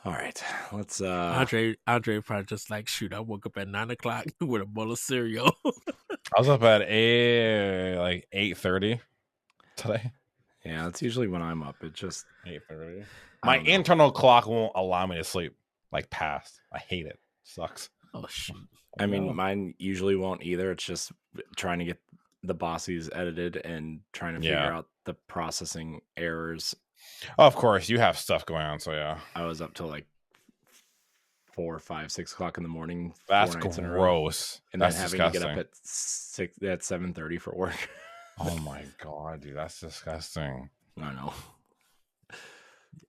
All right, let's. Andre probably just like, shoot, I woke up at 9 o'clock with a bowl of cereal. I was up at 8:30 today. Yeah, that's usually when I'm up. It just 8:30. I My don't know. internal clock won't allow me to sleep like past. I hate it. Sucks. Oh shoot. I mean, mine usually won't either. It's just trying to get the bossies edited and trying to figure out the processing errors. Oh, of course, you have stuff going on, so yeah. I was up till like 4, 5, 6 o'clock in the morning. That's 4 nights in a row, gross. and That's then having disgusting. to get up at 7:30 for work. Oh my god, dude, that's disgusting. I know.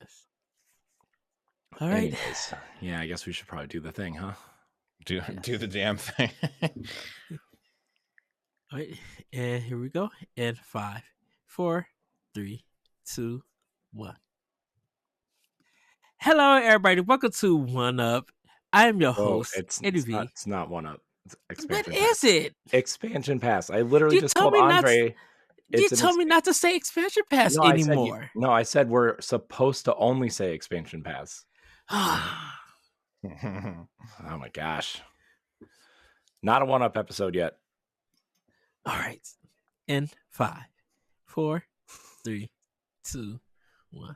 Yes. All right. Anyways, yeah, I guess we should probably do the thing, huh? Do the damn thing. All right, and here we go. And 5, 4, 3, 2, 1. Hello, everybody. Welcome to One Up. I am your host, Eddie V. It's not One Up. What is it? Expansion Pass. I literally just told Andre. You told me not to say Expansion Pass anymore. I said we're supposed to only say Expansion Pass. Oh my gosh. Not a One Up episode yet. All right. In 5, 4, 3, 2, 1.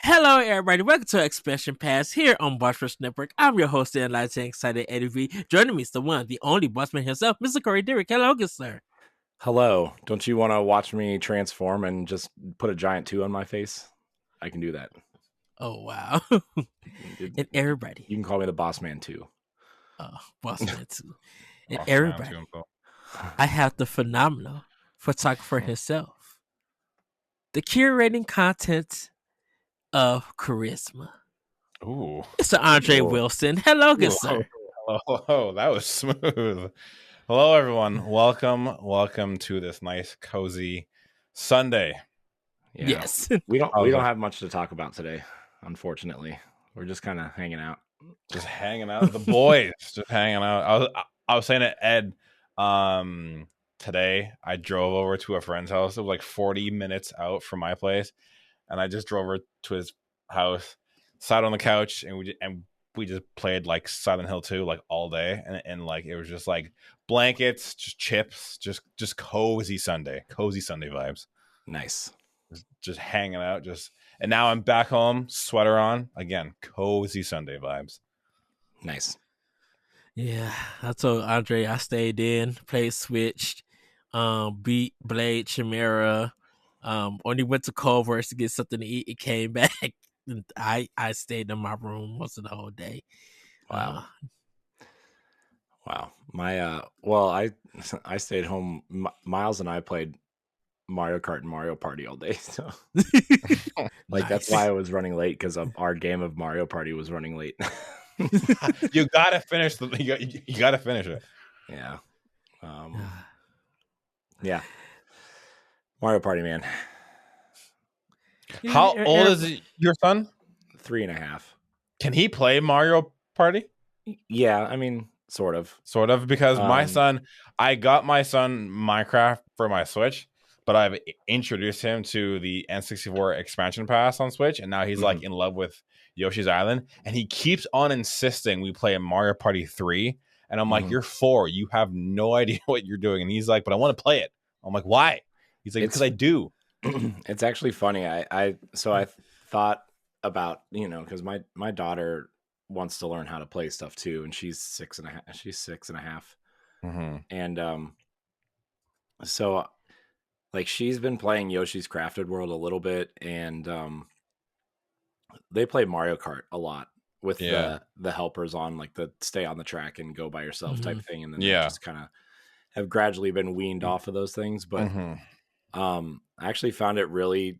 Hello, everybody. Welcome to Expansion Pass here on Bossverse Network. I'm your host and enlightened, excited Eddie V. Joining me is the one, the only bossman himself, Mr. Corey Derrick. Hello, good sir. Hello. Don't you want to watch me transform and just put a giant 2 on my face? I can do that. Oh, wow. And everybody. You can call me the Boss Man 2. Oh, Bossman 2. And everybody. I have the phenomenal photographer himself. The curating content of charisma. Ooh. Mr. Andre Wilson. Hello, good sir. Oh, that was smooth. Hello, everyone. Welcome to this nice, cozy Sunday. Yeah. Yes. We don't have much to talk about today, unfortunately. We're just kind of hanging out. Just hanging out. The boys just hanging out. I was saying to Ed, today I drove over to a friend's house. It was like 40 minutes out from my place, and I just drove over to his house, sat on the couch, and we just played like Silent Hill 2 like all day, and like it was just like blankets, just chips, just cozy Sunday vibes. Nice. Just hanging out, and now I'm back home, sweater on again, cozy Sunday vibes. Nice. Yeah, I told Andre I stayed in, played Switch, beat Blade, Chimera, only went to Culver's to get something to eat. It came back. I stayed in my room most of the whole day. Wow. My I stayed home. Miles and I played Mario Kart and Mario Party all day. So like that's why I was running late, because our game of Mario Party was running late. You gotta finish you gotta finish it. Yeah. Yeah. Mario Party, man. How old is your son? 3.5. Can he play Mario Party? Yeah, I mean, sort of, because my son, I got my son Minecraft for my Switch, but I've introduced him to the N64 expansion pass on Switch, and now he's like in love with Yoshi's Island, and he keeps on insisting we play Mario Party 3, and I'm like, you're 4, you have no idea what you're doing, and he's like, but I want to play it. I'm like, why? He's like, because I do. It's actually funny. I thought about, because my daughter wants to learn how to play stuff too, and she's 6.5. And so like she's been playing Yoshi's Crafted World a little bit, and they play Mario Kart a lot with the helpers on, like the stay on the track and go by yourself type thing, and then they just kind of have gradually been weaned off of those things. But I actually found it really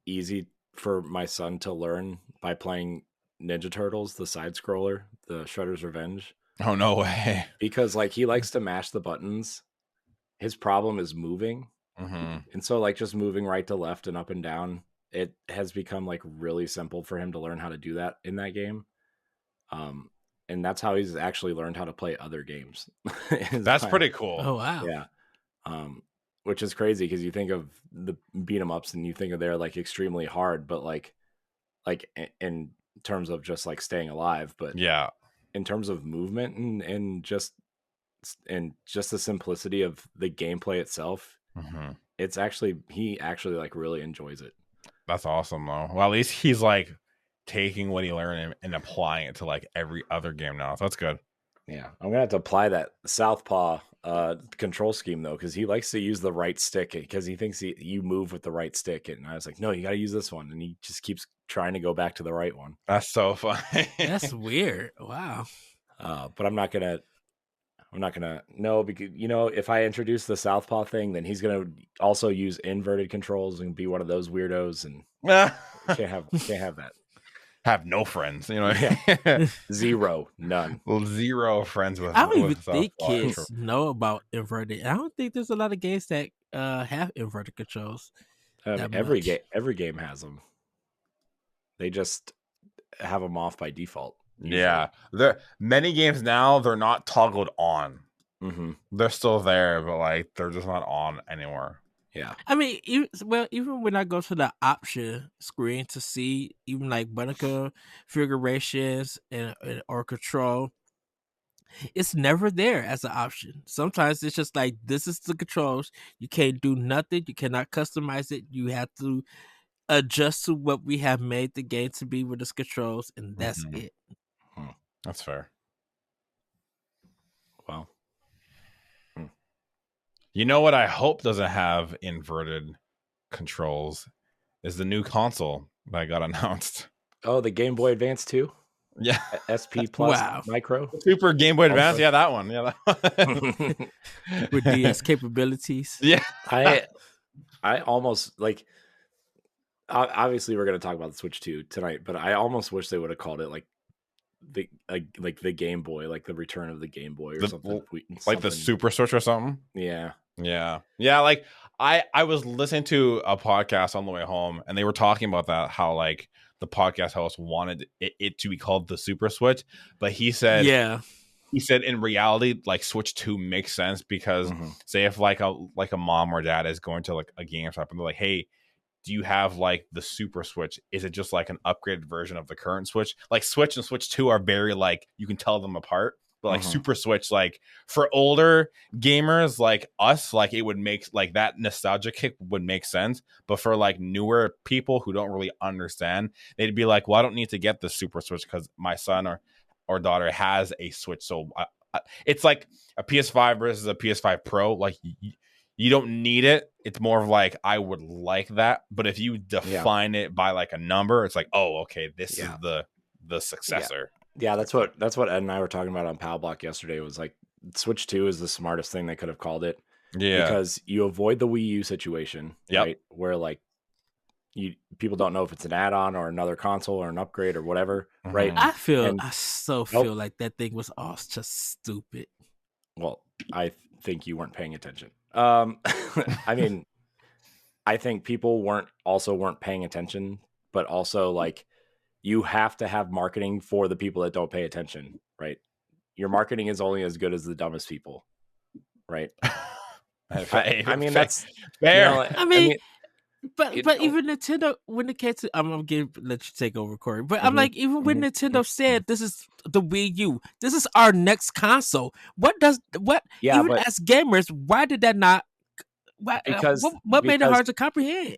easy for my son to learn by playing Ninja Turtles, the side scroller, the Shredder's Revenge. Oh, no way. Because like he likes to mash the buttons. His problem is moving. And so like just moving right to left and up and down, it has become like really simple for him to learn how to do that in that game. And that's how he's actually learned how to play other games. That's pretty cool. Oh, wow. Yeah. Which is crazy, because you think of the beat 'em ups and you think of they're like extremely hard, but like like in terms of just like staying alive, but yeah, in terms of movement and just the simplicity of the gameplay itself, it's actually he actually like really enjoys it. That's awesome though. Well, at least he's like taking what he learned and applying it to like every other game now. So that's good. Yeah, I'm gonna have to apply that Southpaw control scheme though, because he likes to use the right stick because he thinks you move with the right stick, and I was like, no, you got to use this one, and he just keeps trying to go back to the right one. That's so funny. That's weird. Wow. But I'm not gonna no, because if I introduce the Southpaw thing, then he's gonna also use inverted controls and be one of those weirdos, and can't have that. Have no friends, Yeah. Zero, none. Well, zero friends with. I don't even think kids know about inverted. I don't think there's a lot of games that have inverted controls. Every game has them. They just have them off by default. Usually. Yeah, there many games now they're not toggled on. Mm-hmm. They're still there, but like they're just not on anymore. Yeah, I mean, even when I go to the option screen to see even like button configurations or control, it's never there as an option. Sometimes it's just like, this is the controls. You can't do nothing. You cannot customize it. You have to adjust to what we have made the game to be with its controls, and that's it. That's fair. Wow. You know what I hope doesn't have inverted controls is the new console that got announced. Oh, the Game Boy Advance 2? Yeah. SP Plus Micro? Super Game Boy Advance? Yeah, that one. Yeah, that one. With DS capabilities. Yeah. I almost like, obviously we're going to talk about the Switch 2 tonight, but I almost wish they would have called it like the Game Boy, like the return of the Game Boy or something. Like the Super Switch or something? Yeah. Like I was listening to a podcast on the way home, and they were talking about that, how like the podcast host wanted it to be called the Super Switch, but he said in reality, like Switch 2 makes sense because say if like a mom or dad is going to like a GameStop and they're like, hey, do you have like the Super Switch? Is it just like an upgraded version of the current Switch? Like Switch and Switch 2 are very like, you can tell them apart. But like Super Switch, like for older gamers like us, like it would make like that nostalgia kick would make sense. But for like newer people who don't really understand, they'd be like, well, I don't need to get the Super Switch because my son or daughter has a Switch. So it's like a PS5 versus a PS5 Pro. Like you don't need it. It's more of like, I would like that. But if you define it by like a number, it's like, oh, okay, this is the successor. Yeah, that's what Ed and I were talking about on Pal Block yesterday. It was like Switch 2 is the smartest thing they could have called it. Yeah. Because you avoid the Wii U situation, right? Where like people don't know if it's an add-on or another console or an upgrade or whatever, right? I feel like that thing was all just stupid. Well, I think you weren't paying attention. I mean, I think people weren't paying attention, but also like, you have to have marketing for the people that don't pay attention, right? Your marketing is only as good as the dumbest people, right? I mean, that's fair. But even Nintendo, when it came to, I'm gonna let you take over, Corey. But I'm like, even when Nintendo said this is the Wii U, this is our next console. As gamers, why did that not? What made it hard to comprehend?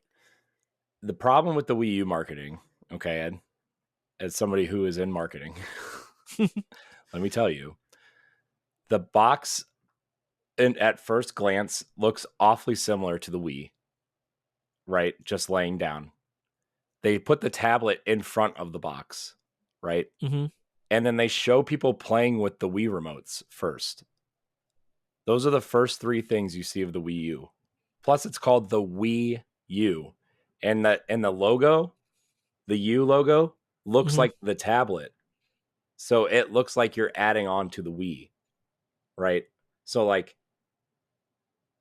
The problem with the Wii U marketing, okay, Ed, as somebody who is in marketing, let me tell you, the box, at first glance, looks awfully similar to the Wii. Right, just laying down. They put the tablet in front of the box, right? And then they show people playing with the Wii remotes first. Those are the first three things you see of the Wii U. Plus, it's called the Wii U, and the logo, the U logo, looks like the tablet, so it looks like you're adding on to the Wii, right? So like.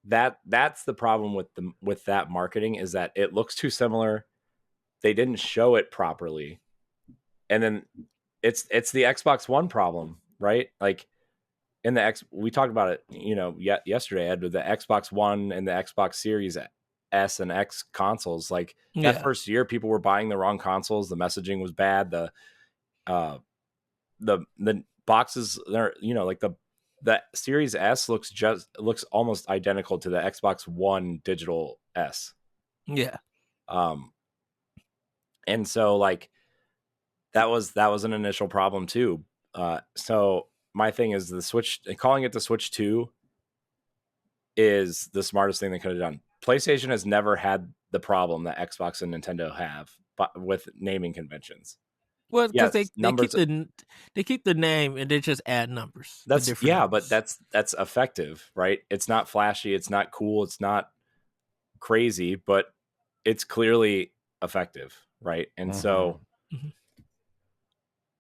That's the problem with that marketing, is that it looks too similar. They didn't show it properly. And then it's the Xbox One problem, right? Like we talked about it, yesterday, Ed, with the Xbox One and the Xbox Series S and X consoles. Like that first year, people were buying the wrong consoles. The messaging was bad. The boxes, they're, you know, like the Series S looks almost identical to the Xbox One Digital S. Yeah. And so like that was an initial problem too. So my thing is the Switch, calling it the Switch 2 is the smartest thing they could have done. PlayStation has never had the problem that Xbox and Nintendo have, but with naming conventions. Well, because they keep the name and they just add numbers. That's numbers. But that's effective, right? It's not flashy, it's not cool, it's not crazy, but it's clearly effective, right? And so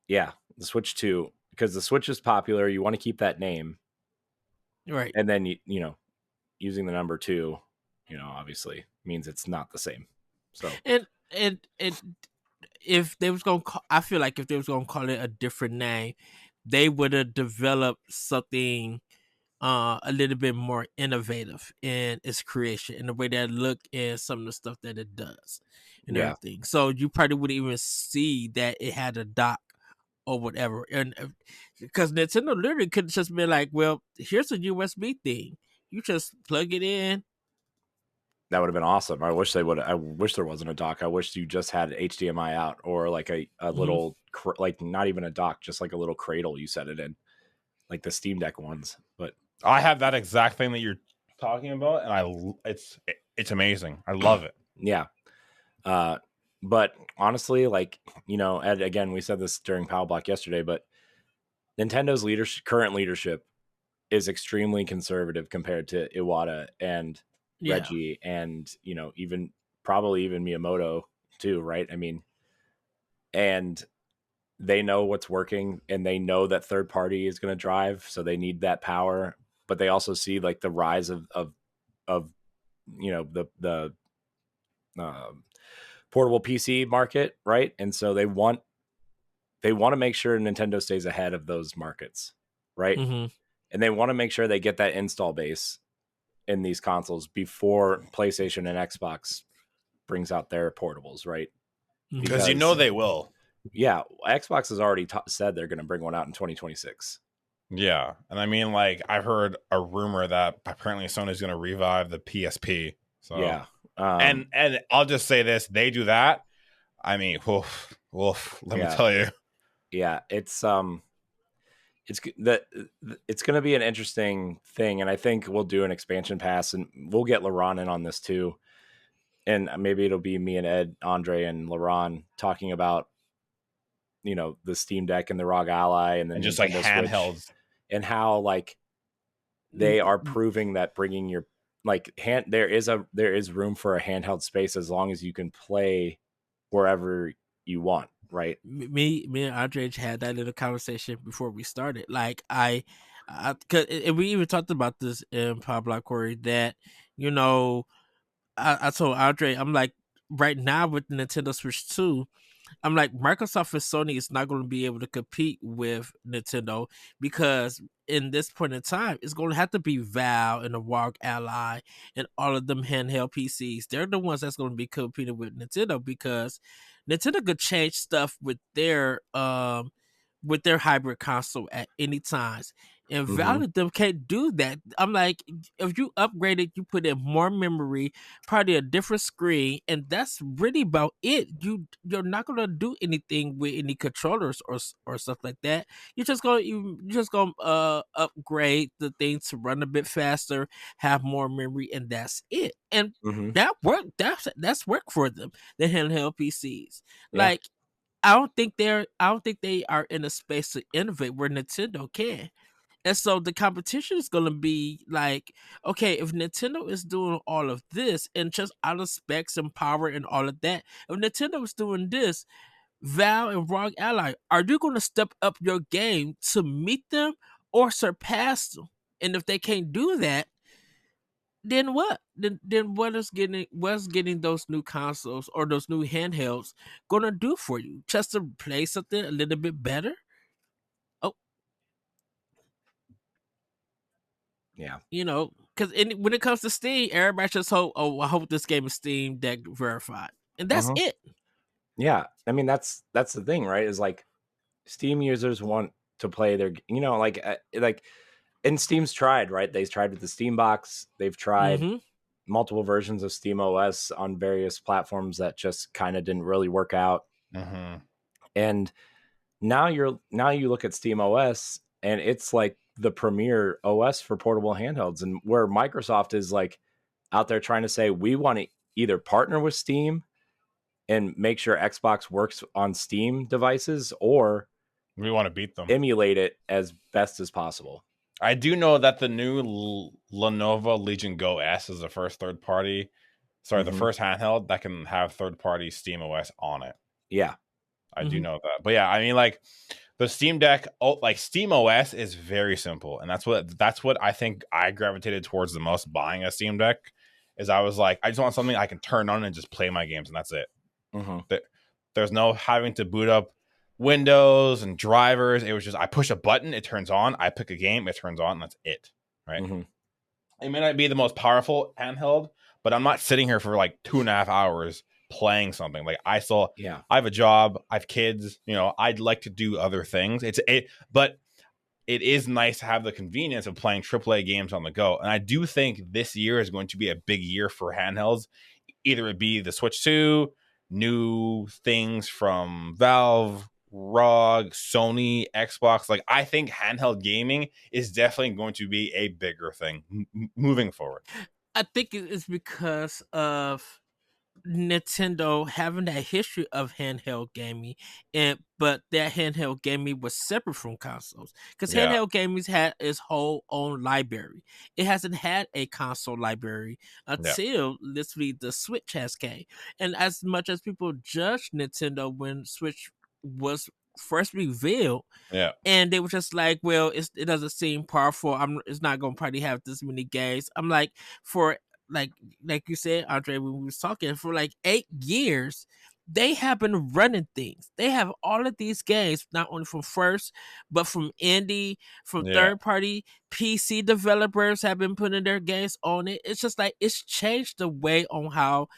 yeah, the Switch 2, because the Switch is popular, you want to keep that name, right? And then you know, using the number 2, you know, obviously means it's not the same. So and if they was gonna I feel like if they was gonna call it a different name, they would have developed something a little bit more innovative in its creation, in the way that it look and some of the stuff that it does and everything. So you probably wouldn't even see that it had a dock or whatever. And because Nintendo literally could just be like, well, here's a USB thing. You just plug it in. That would have been awesome. I wish they would. I wish there wasn't a dock. I wish you just had HDMI out, or like a little, like not even a dock, just like a little cradle you set it in, like the Steam Deck ones. But I have that exact thing that you're talking about, and it's amazing. I love it. Yeah. But honestly, like, you know, and again, we said this during Power Block yesterday, but Nintendo's current leadership is extremely conservative compared to Iwata and Reggie, and, you know, probably even Miyamoto too, right? I mean, and they know what's working, and they know that third party is going to drive, so they need that power. But they also see like the rise of you know, the portable PC market, right? And so they want to make sure Nintendo stays ahead of those markets, right? And they want to make sure they get that install base in these consoles before PlayStation and Xbox brings out their portables, right? Because you know they will. Yeah, Xbox has already said they're going to bring one out in 2026. Yeah, and I mean, like, I've heard a rumor that apparently Sony's going to revive the PSP. So yeah, and I'll just say this: they do that. I mean, woof. Let me tell you. Yeah, it's going to be an interesting thing, and I think we'll do an expansion pass, and we'll get Laurent in on this too, and maybe it'll be me and Ed, Andre, and Laurent talking about, you know, the Steam Deck and the ROG Ally, and then just like handhelds, and how like they are proving that bringing your there is room for a handheld space as long as you can play wherever you want, right? Me and Andre had that little conversation before we started. Like and we even talked about this in Power Block Quarry, that, you know, I told Andre, I'm like, right now with the Nintendo Switch 2, I'm like, Microsoft and Sony is not going to be able to compete with Nintendo, because in this point in time, it's going to have to be Valve and the ROG Ally and all of them handheld PCs. They're the ones that's going to be competing with Nintendo, because Nintendo could change stuff with their hybrid console at any times. And Valve them can't do that. I'm like, if you upgrade it, you put in more memory, probably a different screen, and that's really about it. You're not gonna do anything with any controllers or stuff like that. You're just gonna upgrade the thing to run a bit faster, have more memory, and that's it. And that work. That's work for them. The handheld PCs, like. I don't think they are in a space to innovate where Nintendo can. And so the competition is going to be like, okay, if Nintendo is doing all of this and just out of specs and power and all of that, if Nintendo is doing this, Valve and ROG Ally, are you going to step up your game to meet them or surpass them? And if they can't do that, then what? Then what's getting those new consoles or those new handhelds gonna do for you? Just to play something a little bit better? Oh, yeah. You know, because when it comes to Steam, everybody just hope, oh, I hope this game is Steam Deck verified, and that's it. Yeah, I mean that's the thing, right? Is like Steam users want to play their, like and Steam's tried, right? They've tried with the Steam Box. They've tried multiple versions of Steam OS on various platforms that just kind of didn't really work out. And now you look at Steam OS and it's like the premier OS for portable handhelds, and where Microsoft is like out there trying to say we want to either partner with Steam and make sure Xbox works on Steam devices, or we want to beat them, emulate it as best as possible. I do know that the new Lenovo Legion Go S is the first the first handheld that can have third-party Steam OS on it. Yeah. I do know that. But yeah, I mean, like, the Steam Deck, like, Steam OS is very simple, and that's what I think I gravitated towards the most buying a Steam Deck, is I was like, I just want something I can turn on and just play my games, and that's it. There's no having to boot up Windows and drivers. It was just, I push a button, it turns on, I pick a game, it turns on, and that's it, right? It may not be the most powerful handheld, but I'm not sitting here for like 2.5 hours playing something. Like, I have a job, I have kids, I'd like to do other things. But it is nice to have the convenience of playing AAA games on the go. And I do think this year is going to be a big year for handhelds. Either it be the Switch 2, new things from Valve, ROG, Sony, Xbox. Like, I think handheld gaming is definitely going to be a bigger thing moving forward. I think it's because of Nintendo having that history of handheld gaming, but that handheld gaming was separate from consoles, because handheld gaming had its whole own library. It hasn't had a console library until literally the Switch has came. And as much as people judge Nintendo when Switch was first revealed, and they were just like, well, it doesn't seem powerful, it's not gonna probably have this many games. I'm like, for like you said, Andre, when we was talking, for like 8 years, they have been running things. They have all of these games, not only from first, but from indie, from third party. PC developers have been putting their games on it. It's just like, it's changed the way on how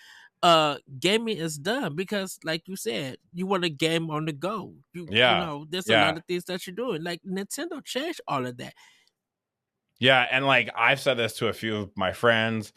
gaming is done, because like you said, you want a game on the go. You know, there's a lot of things that you're doing. Like, Nintendo changed all of that. Yeah, and like, I've said this to a few of my friends,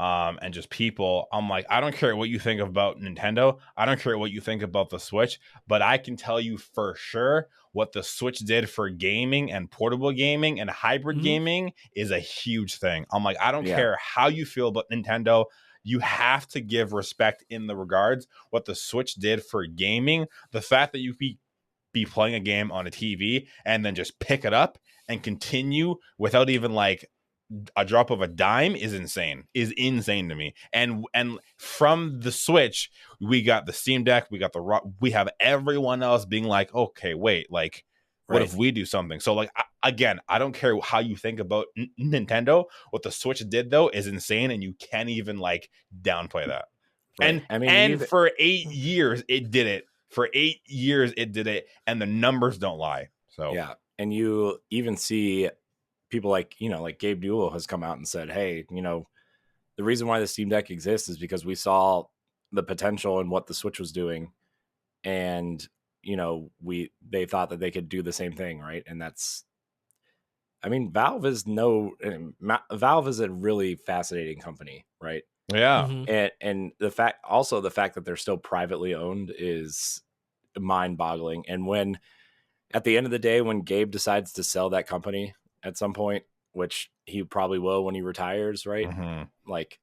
and just people. I'm like, I don't care what you think about Nintendo. I don't care what you think about the Switch, but I can tell you for sure what the Switch did for gaming and portable gaming and hybrid gaming is a huge thing. I'm like, I don't care how you feel about Nintendo. You have to give respect in the regards what the Switch did for gaming. The fact that you be playing a game on a TV and then just pick it up and continue without even like a drop of a dime is insane to me. And from the Switch, we got the Steam Deck, we have everyone else being like, okay, wait, like, what if we do something? So like, again, I don't care how you think about Nintendo. What the Switch did though is insane, and you can't even like downplay that. And I mean, for 8 years it did it. For 8 years it did it, and the numbers don't lie. So yeah, and you even see people like, like Gabe Newell has come out and said, hey, the reason why the Steam Deck exists is because we saw the potential in what the Switch was doing, and they thought that they could do the same thing, right? And that's, I mean, Valve is a really fascinating company, right? Yeah. And the fact that they're still privately owned is mind-boggling. And when at the end of the day, when Gabe decides to sell that company at some point, which he probably will when he retires, right? Like,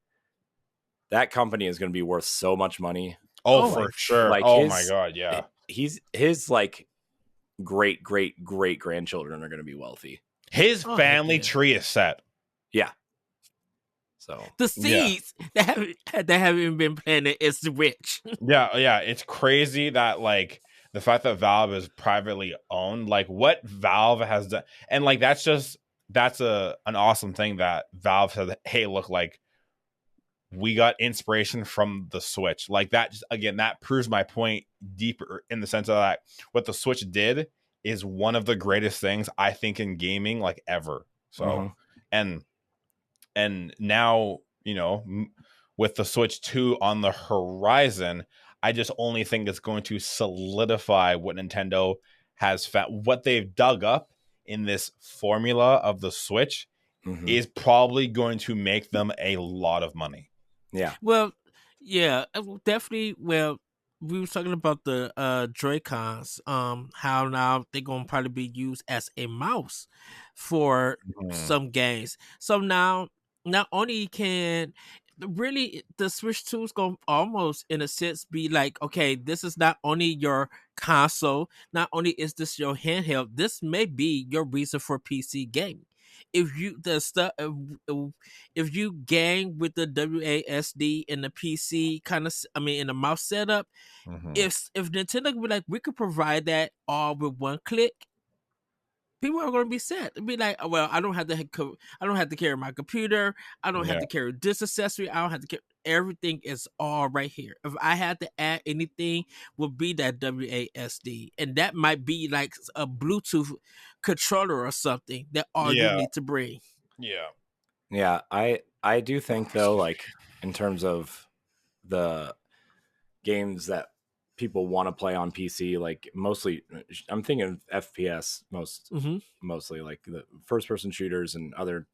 that company is going to be worth so much money. Oh, for sure. Like, my God, yeah. His like great grandchildren are going to be wealthy. His family tree is set. Yeah. So the seeds that haven't been planted is rich. Yeah. It's crazy that like the fact that Valve is privately owned, like what Valve has done, and like that's an awesome thing that Valve said, hey, look, like, we got inspiration from the Switch. Like, that just, again, that proves my point deeper in the sense of that what the Switch did is one of the greatest things I think in gaming, like, ever. So and and now, with the Switch 2 on the horizon, I just only think it's going to solidify what Nintendo has found. What they've dug up in this formula of the Switch is probably going to make them a lot of money. Yeah. Well, yeah, definitely. Well, we were talking about the Joy-Cons, how now they're gonna probably be used as a mouse for some games. So now, not only can really the Switch 2 is gonna almost in a sense be like, okay, this is not only your console, not only is this your handheld, this may be your reason for PC gaming. If you the stuff if you gang with the WASD and the PC kind of, in the mouse setup, if Nintendo could be like, we could provide that all with one click, people are going to be set. It'd be like, well, I don't have to carry my computer. I don't have to carry this accessory. I don't have to carry. Everything is all right here. If I had to add anything, would be that WASD, and that might be like a Bluetooth controller or something. That all you need to bring. Yeah. I do think though, like in terms of the games that people want to play on PC, like mostly I'm thinking FPS mostly like the first person shooters and other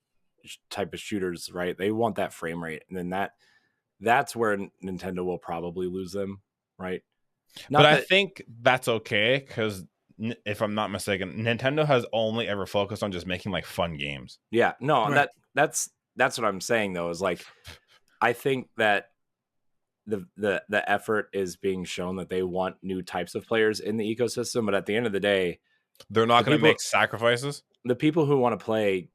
type of shooters, right? They want that frame rate, and then that's where Nintendo will probably lose them, right? I think that's okay, because if I'm not mistaken, Nintendo has only ever focused on just making like fun games. Yeah, no, right. That's what I'm saying though, is like I think that the effort is being shown that they want new types of players in the ecosystem, but at the end of the day, they're not going to make sacrifices. The people who want to play,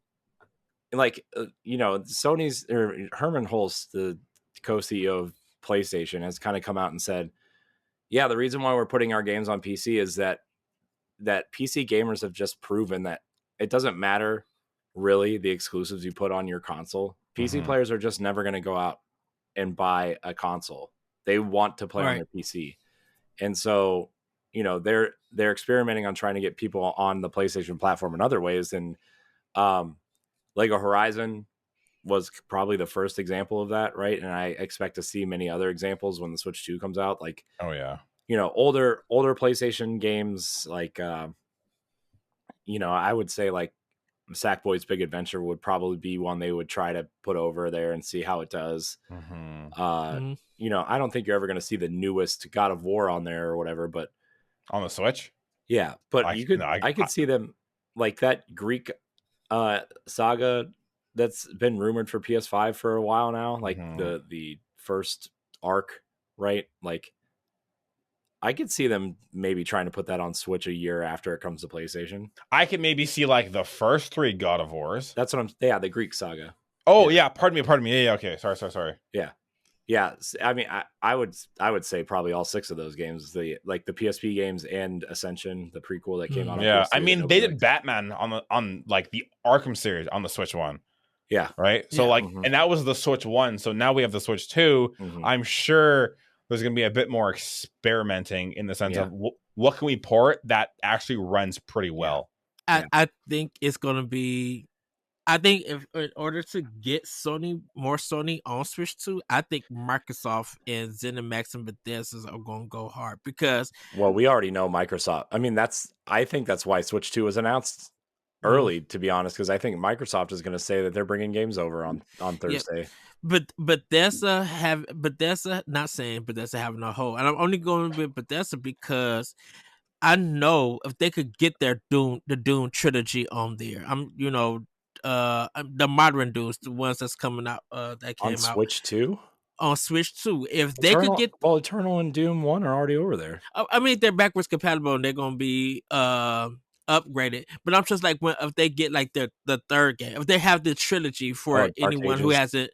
like Sony's or Herman Hulst, the co-CEO of PlayStation, has kind of come out and said, yeah, the reason why we're putting our games on PC is that PC gamers have just proven that it doesn't matter really the exclusives you put on your console. PC players are just never going to go out and buy a console. They want to play on their PC. And so, they're experimenting on trying to get people on the PlayStation platform in other ways. And Lego Horizon was probably the first example of that, right? And I expect to see many other examples when the Switch 2 comes out. Like, older PlayStation games, like I would say like Sackboy's Big Adventure would probably be one they would try to put over there and see how it does. I don't think you're ever going to see the newest God of War on there or whatever, but on the Switch, yeah. But I could see them like that Greek saga that's been rumored for PS5 for a while now, like the first arc, right? Like I could see them maybe trying to put that on Switch a year after it comes to PlayStation. I could maybe see like the first 3 God of Wars. That's what the Greek saga. Oh yeah, pardon me. Yeah, okay. Sorry. Yeah. I mean, I would say probably all 6 of those games, the PSP games and Ascension, the prequel that came out. Yeah, I mean, they did Batman on like the Arkham series on the Switch 1. Yeah. Right. So and that was the Switch 1. So now we have the Switch 2. I'm sure there's going to be a bit more experimenting in the sense of what can we port that actually runs pretty well. I think it's going to be. I think if in order to get more Sony on Switch 2, I think Microsoft and ZeniMax and Bethesda are going to go hard because. Well, we already know Microsoft. I mean, I think that's why Switch 2 was announced early, to be honest, because I think Microsoft is going to say that they're bringing games over on Thursday. Yeah. But Bethesda not saying Bethesda having a hold, and I'm only going with Bethesda because I know if they could get the Doom trilogy on there, the modern Dooms, the ones that's coming out that came out on Switch 2. On Switch 2, if they could get Eternal and Doom 1 are already over there. I mean, they're backwards compatible and they're going to be upgraded. But I'm just like, if they get like the third game, if they have the trilogy for anyone who hasn't.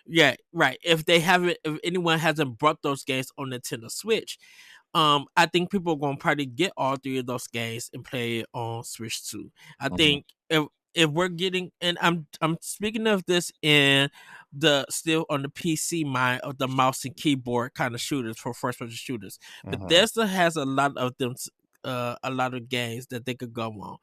Yeah, right. If anyone hasn't brought those games on Nintendo Switch, I think people are going to probably get all 3 of those games and play it on Switch 2. I think if we're getting, and I'm speaking of this in still on the PC mind of the mouse and keyboard kind of shooters for first person shooters. Bethesda has a lot of them, a lot of games that they could go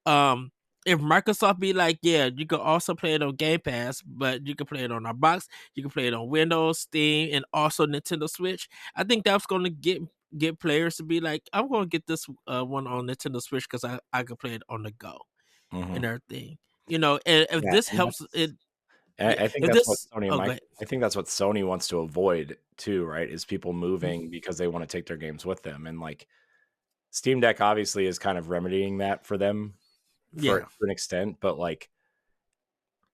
on. if Microsoft be like, yeah, you can also play it on Game Pass, but you can play it on our box, you can play it on Windows, Steam, and also Nintendo Switch. I think that's going to get players to be like, I'm going to get this one on Nintendo Switch because I can play it on the go and everything. You know, and if this helps it. I think that's what Sony I think that's what Sony wants to avoid too, right? Is people moving because they want to take their games with them. And like Steam Deck obviously is kind of remedying that for them to an extent, but like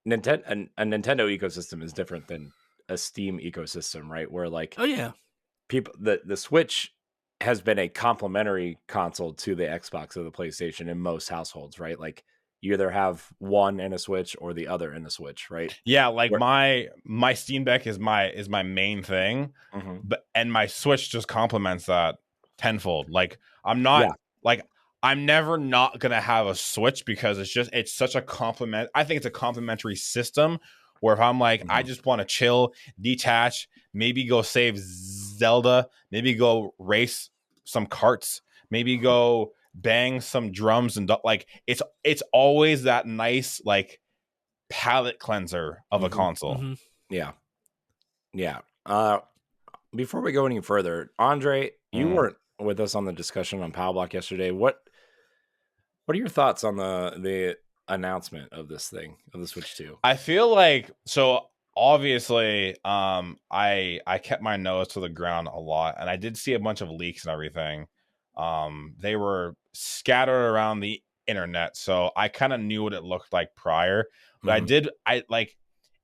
a Nintendo ecosystem is different than a Steam ecosystem, right? Where like people the Switch has been a complementary console to the Xbox or the PlayStation in most households, right? Like you either have one in a Switch or the other in the Switch, right? Yeah, like my Steam Deck is my main thing, but and my Switch just complements that tenfold. Like I'm never not gonna have a Switch because it's such a complement. I think it's a complementary system where if I'm like I just want to chill, detach, maybe go save Zelda, maybe go race some carts, maybe go bang some drums and like it's always that nice like palate cleanser of a console. Yeah. Before we go any further, Andre, you weren't with us on the discussion on Power Block yesterday. What are your thoughts on the announcement of this thing, of the Switch 2? I feel like, so obviously I kept my nose to the ground a lot, and I did see a bunch of leaks and everything. They were scattered around the internet, so I kind of knew what it looked like prior, but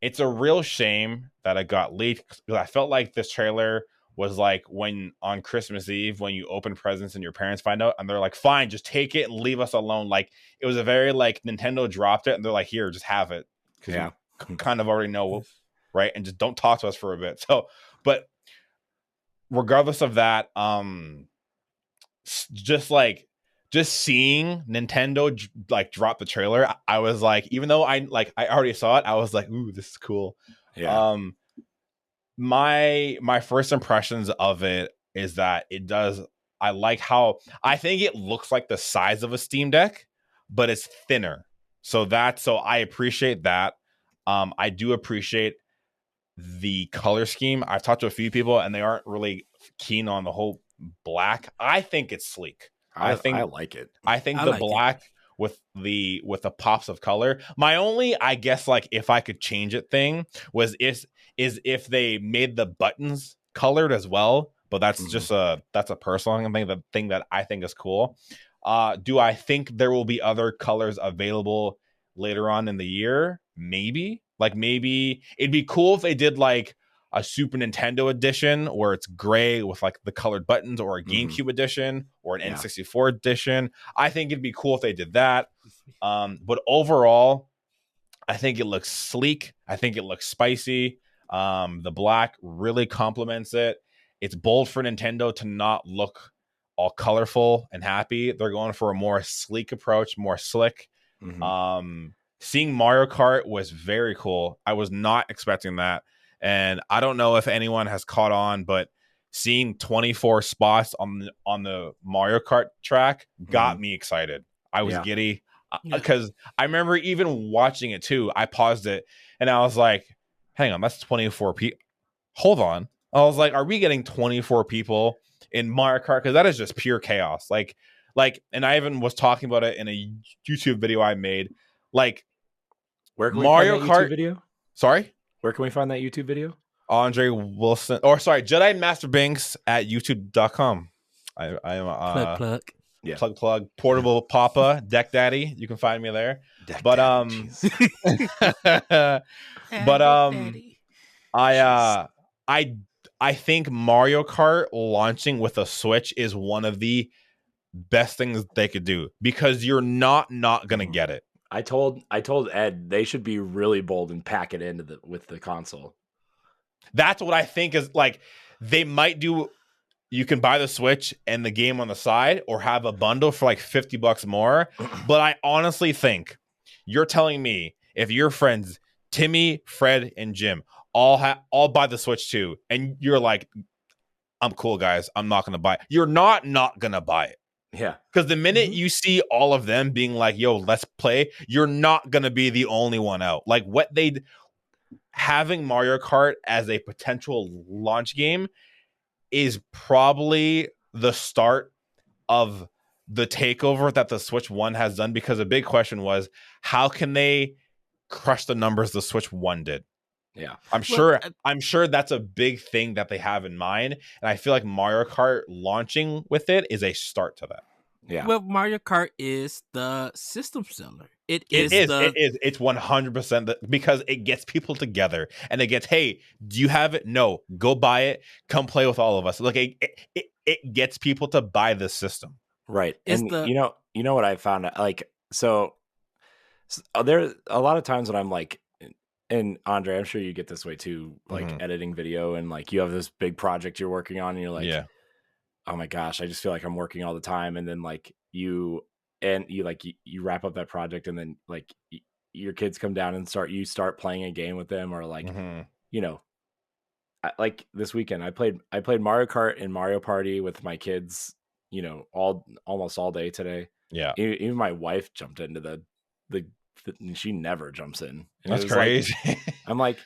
it's a real shame that it got leaked because I felt like this trailer was like when on Christmas Eve when you open presents and your parents find out and they're like, fine, just take it and leave us alone. Like it was a very like Nintendo dropped it and they're like, here, just have it because you kind of already know, right? And just don't talk to us for a bit. So, but regardless of that, just seeing Nintendo like drop the trailer, I was like, even though I already saw it, I was like, ooh, this is cool. My first impressions of it is that I like how I think it looks like the size of a Steam Deck, but it's thinner. So I appreciate that. I do appreciate the color scheme. I've talked to a few people and they aren't really keen on the whole black. I think it's sleek. I like it. I think the black with the pops of color. My only, I guess, like if I could change it thing is if they made the buttons colored as well. But that's just that's a personal thing. The thing that I think is cool. Do I think there will be other colors available later on in the year? Maybe. Like maybe it'd be cool if they did like a Super Nintendo edition where it's gray with like the colored buttons, or a GameCube edition or an N64 edition. I think it'd be cool if they did that. But overall, I think it looks sleek. I think it looks spicy. The black really complements it. It's bold for Nintendo to not look all colorful and happy. They're going for a more sleek approach, more slick. Seeing Mario Kart was very cool. I was not expecting that. And I don't know if anyone has caught on, but seeing 24 spots on the Mario Kart track got me excited. I was giddy because I remember even watching it too. I paused it and I was like, hang on, that's 24 people. Hold on. I was like, are we getting 24 people in Mario Kart? Because that is just pure chaos. Like, and I even was talking about it in a YouTube video I made. Like, where can Mario we find that Kart YouTube video? Sorry? Where can we find that YouTube video? Andre Wilson, Jedi Master Binks at youtube.com. I am plug portable Papa Deck Daddy. You can find me there. I think Mario Kart launching with a Switch is one of the best things they could do because you're not gonna get it. I told Ed they should be really bold and pack it into with the console. That's what I think is like they might do. You can buy the Switch and the game on the side, or have a bundle for like $50 more. But I honestly think you're telling me if your friends Timmy, Fred, and Jim all buy the Switch too, and you're like, I'm cool, guys, I'm not gonna buy it. You're not gonna buy it. Yeah. Because the minute you see all of them being like, yo, let's play, you're not going to be the only one out. Like what having Mario Kart as a potential launch game is probably the start of the takeover that the Switch 1 has done, because a big question was, how can they crush the numbers the Switch 1 did? Yeah. I'm sure that's a big thing that they have in mind, and I feel like Mario Kart launching with it is a start to that. Yeah. Well, Mario Kart is the system seller. It is. It's 100% because it gets people together, and it gets, hey, do you have it? No, go buy it. Come play with all of us. Like it gets people to buy the system. Right. And you know what I found out? Like, so there a lot of times when I'm like, and Andre, I'm sure you get this way too, like editing video, and like you have this big project you're working on, and you're like, yeah, oh my gosh, I just feel like I'm working all the time. And then like you wrap up that project, and then like your kids come down and start playing a game with them, or like, you know, like this weekend I played Mario Kart and Mario Party with my kids, you know, almost all day today. Yeah. Even my wife jumped into the she never jumps in. And that's crazy. Like, I'm like,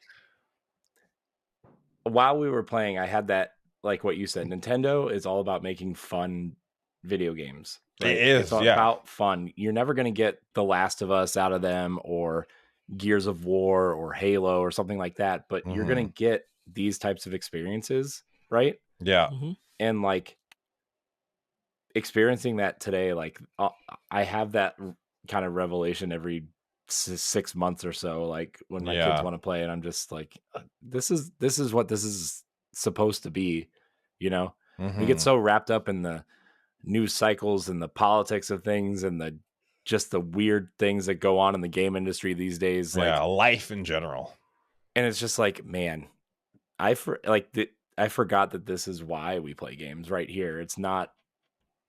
while we were playing, I had that, like what you said, Nintendo is all about making fun video games. Right? It is. It's all about fun. You're never going to get The Last of Us out of them, or Gears of War, or Halo, or something like that. But you're going to get these types of experiences, right? Yeah. And like experiencing that today, like I have that kind of revelation every 6 months or so, like when my kids want to play, and I'm just like, this is what this is supposed to be, you know. We get so wrapped up in the news cycles and the politics of things, and the weird things that go on in the game industry these days, like life in general. And it's just like, man, I forgot that this is why we play games right here. It's not,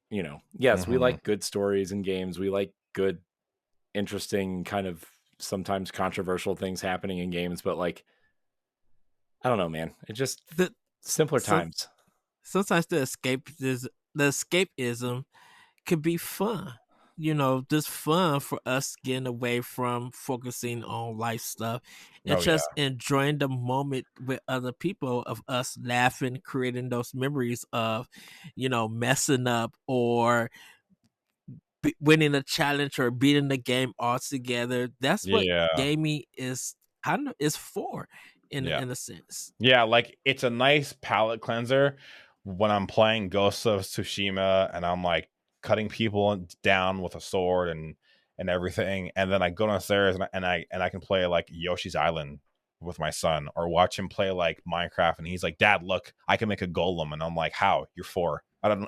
you know, yes, we like good stories in games, we like good, interesting, kind of sometimes controversial things happening in games, but like, I don't know, man, it just simpler times. Sometimes the escapism could be fun, you know, just fun for us getting away from focusing on life stuff and just enjoying the moment with other people, of us laughing, creating those memories of, you know, messing up or winning a challenge or beating the game all together. That's what gaming is kind of is for, in a sense. Yeah, like it's a nice palate cleanser when I'm playing Ghost of Tsushima and I'm like cutting people down with a sword and everything, and then I go downstairs and I can play like Yoshi's Island with my son, or watch him play like Minecraft, and he's like, Dad, look, I can make a golem, and I'm like, how? You're 4. I don't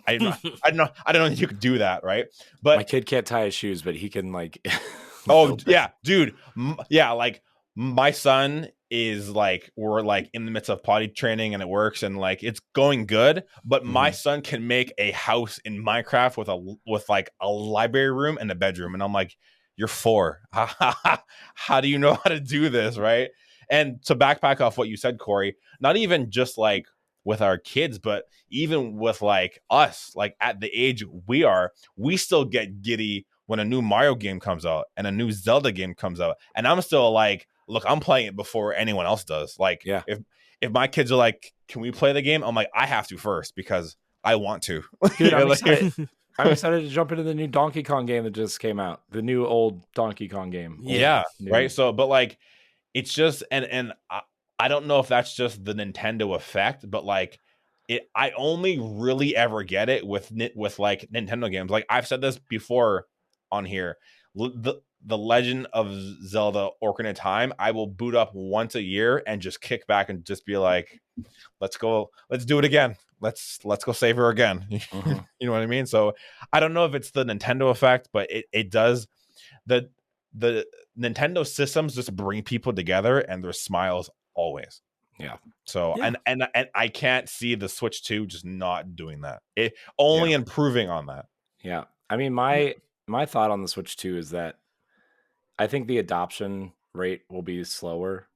know that you could do that, right? But my kid can't tie his shoes, but he can like oh yeah, dude. Yeah, like my son is like, we're like in the midst of potty training and it works and like it's going good, but my son can make a house in Minecraft with like a library room and a bedroom, and I'm like, you're 4. How do you know how to do this, right? And to backpack off what you said, Corey, not even just like with our kids, but even with like us, like at the age we still get giddy when a new Mario game comes out and a new Zelda game comes out, and I'm still like, look, I'm playing it before anyone else does. Like, if my kids are like, can we play the game? I'm like, I have to first because I want to. Dude, I'm excited to jump into the new Donkey Kong game that just came out. The new old Donkey Kong game. Yeah, right. So, but like, it's just and I don't know if that's just the Nintendo effect, but like I only really ever get it with like Nintendo games. Like I've said this before on here, the Legend of Zelda: Ocarina of Time, I will boot up once a year and just kick back and just be like, let's do it again. Let's go save her again. You know what I mean? So I don't know if it's the Nintendo effect, but it does. The Nintendo systems just bring people together, and there's smiles always. Yeah. So and I can't see the Switch 2 just not doing that. It only improving on that. Yeah. I mean, my thought on the Switch 2 is that I think the adoption rate will be slower,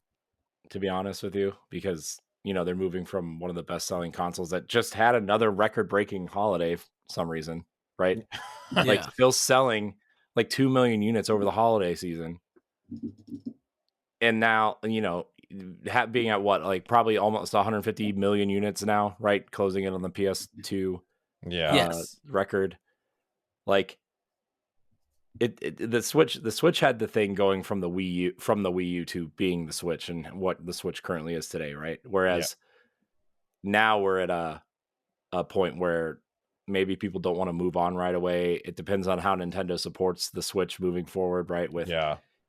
to be honest with you, because, you know, they're moving from one of the best-selling consoles that just had another record-breaking holiday for some reason, right? Yeah. Like still selling like 2 million units over the holiday season. And now, you know, being at what, like probably almost 150 million units now, right? Closing in on the PS2 Yes. record. Like the Switch had the thing going from the Wii U to being the Switch and what the Switch currently is today, right? Whereas now we're at a point where maybe people don't want to move on right away. It depends on how Nintendo supports the Switch moving forward, right? With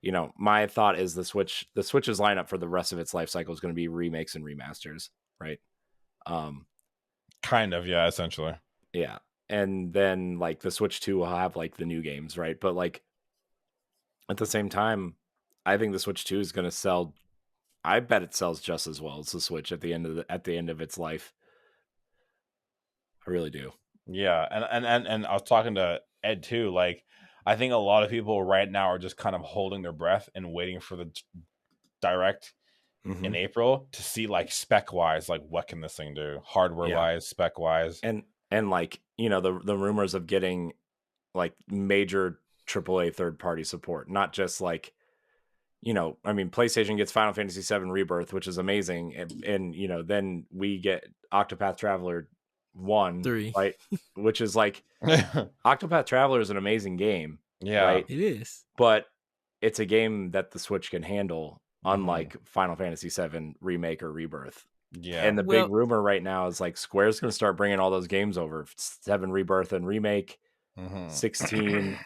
you know, my thought is the Switch's lineup for the rest of its life cycle is going to be remakes and remasters, right? Kind of, yeah, essentially. Yeah. And then like the Switch 2 will have like the new games, right? But like at the same time, I think the Switch 2 is going to sell. I bet it sells just as well as the Switch at the end of its life. I really do. Yeah, and I was talking to Ed too. Like, I think a lot of people right now are just kind of holding their breath and waiting for the direct in April to see like spec wise, like what can this thing do, hardware wise, spec wise, and like, you know, the rumors of getting like major AAA third party support, not just like, you know, I mean, PlayStation gets Final Fantasy VII Rebirth, which is amazing, and you know, then we get Octopath Traveler 1, 3, right? Which is like Octopath Traveler is an amazing game, right? It is, but it's a game that the Switch can handle, unlike Final Fantasy VII Remake or Rebirth. Yeah, and the big rumor right now is like Square's going to start bringing all those games over: 7 Rebirth and Remake, 16.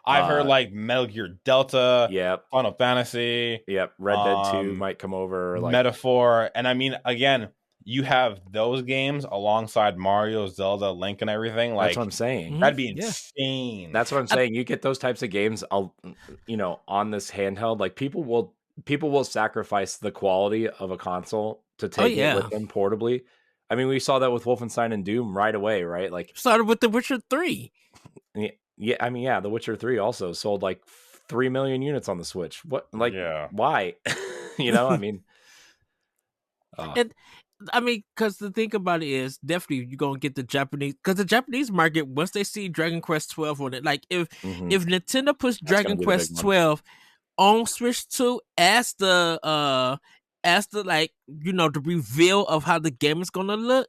I've heard like Metal Gear Delta, Final Fantasy, Red Dead 2 might come over, like Metaphor, and I mean, again, you have those games alongside Mario, Zelda, Link, and everything. Like, that's what I'm saying. That'd be insane. That's what I'm saying. You get those types of games, you know, on this handheld. Like people will sacrifice the quality of a console to take it with them portably. I mean, we saw that with Wolfenstein and Doom right away, right? Like started with The Witcher 3. Yeah, I mean, The Witcher 3 also sold like 3 million units on the Switch. What, like, why? You know, I mean, and I mean, because the thing about it is, definitely you're gonna get the Japanese, because the Japanese market, once they see Dragon Quest 12 on it, like if Nintendo puts Dragon Quest 12 on Switch 2 as the like, you know, the reveal of how the game is gonna look,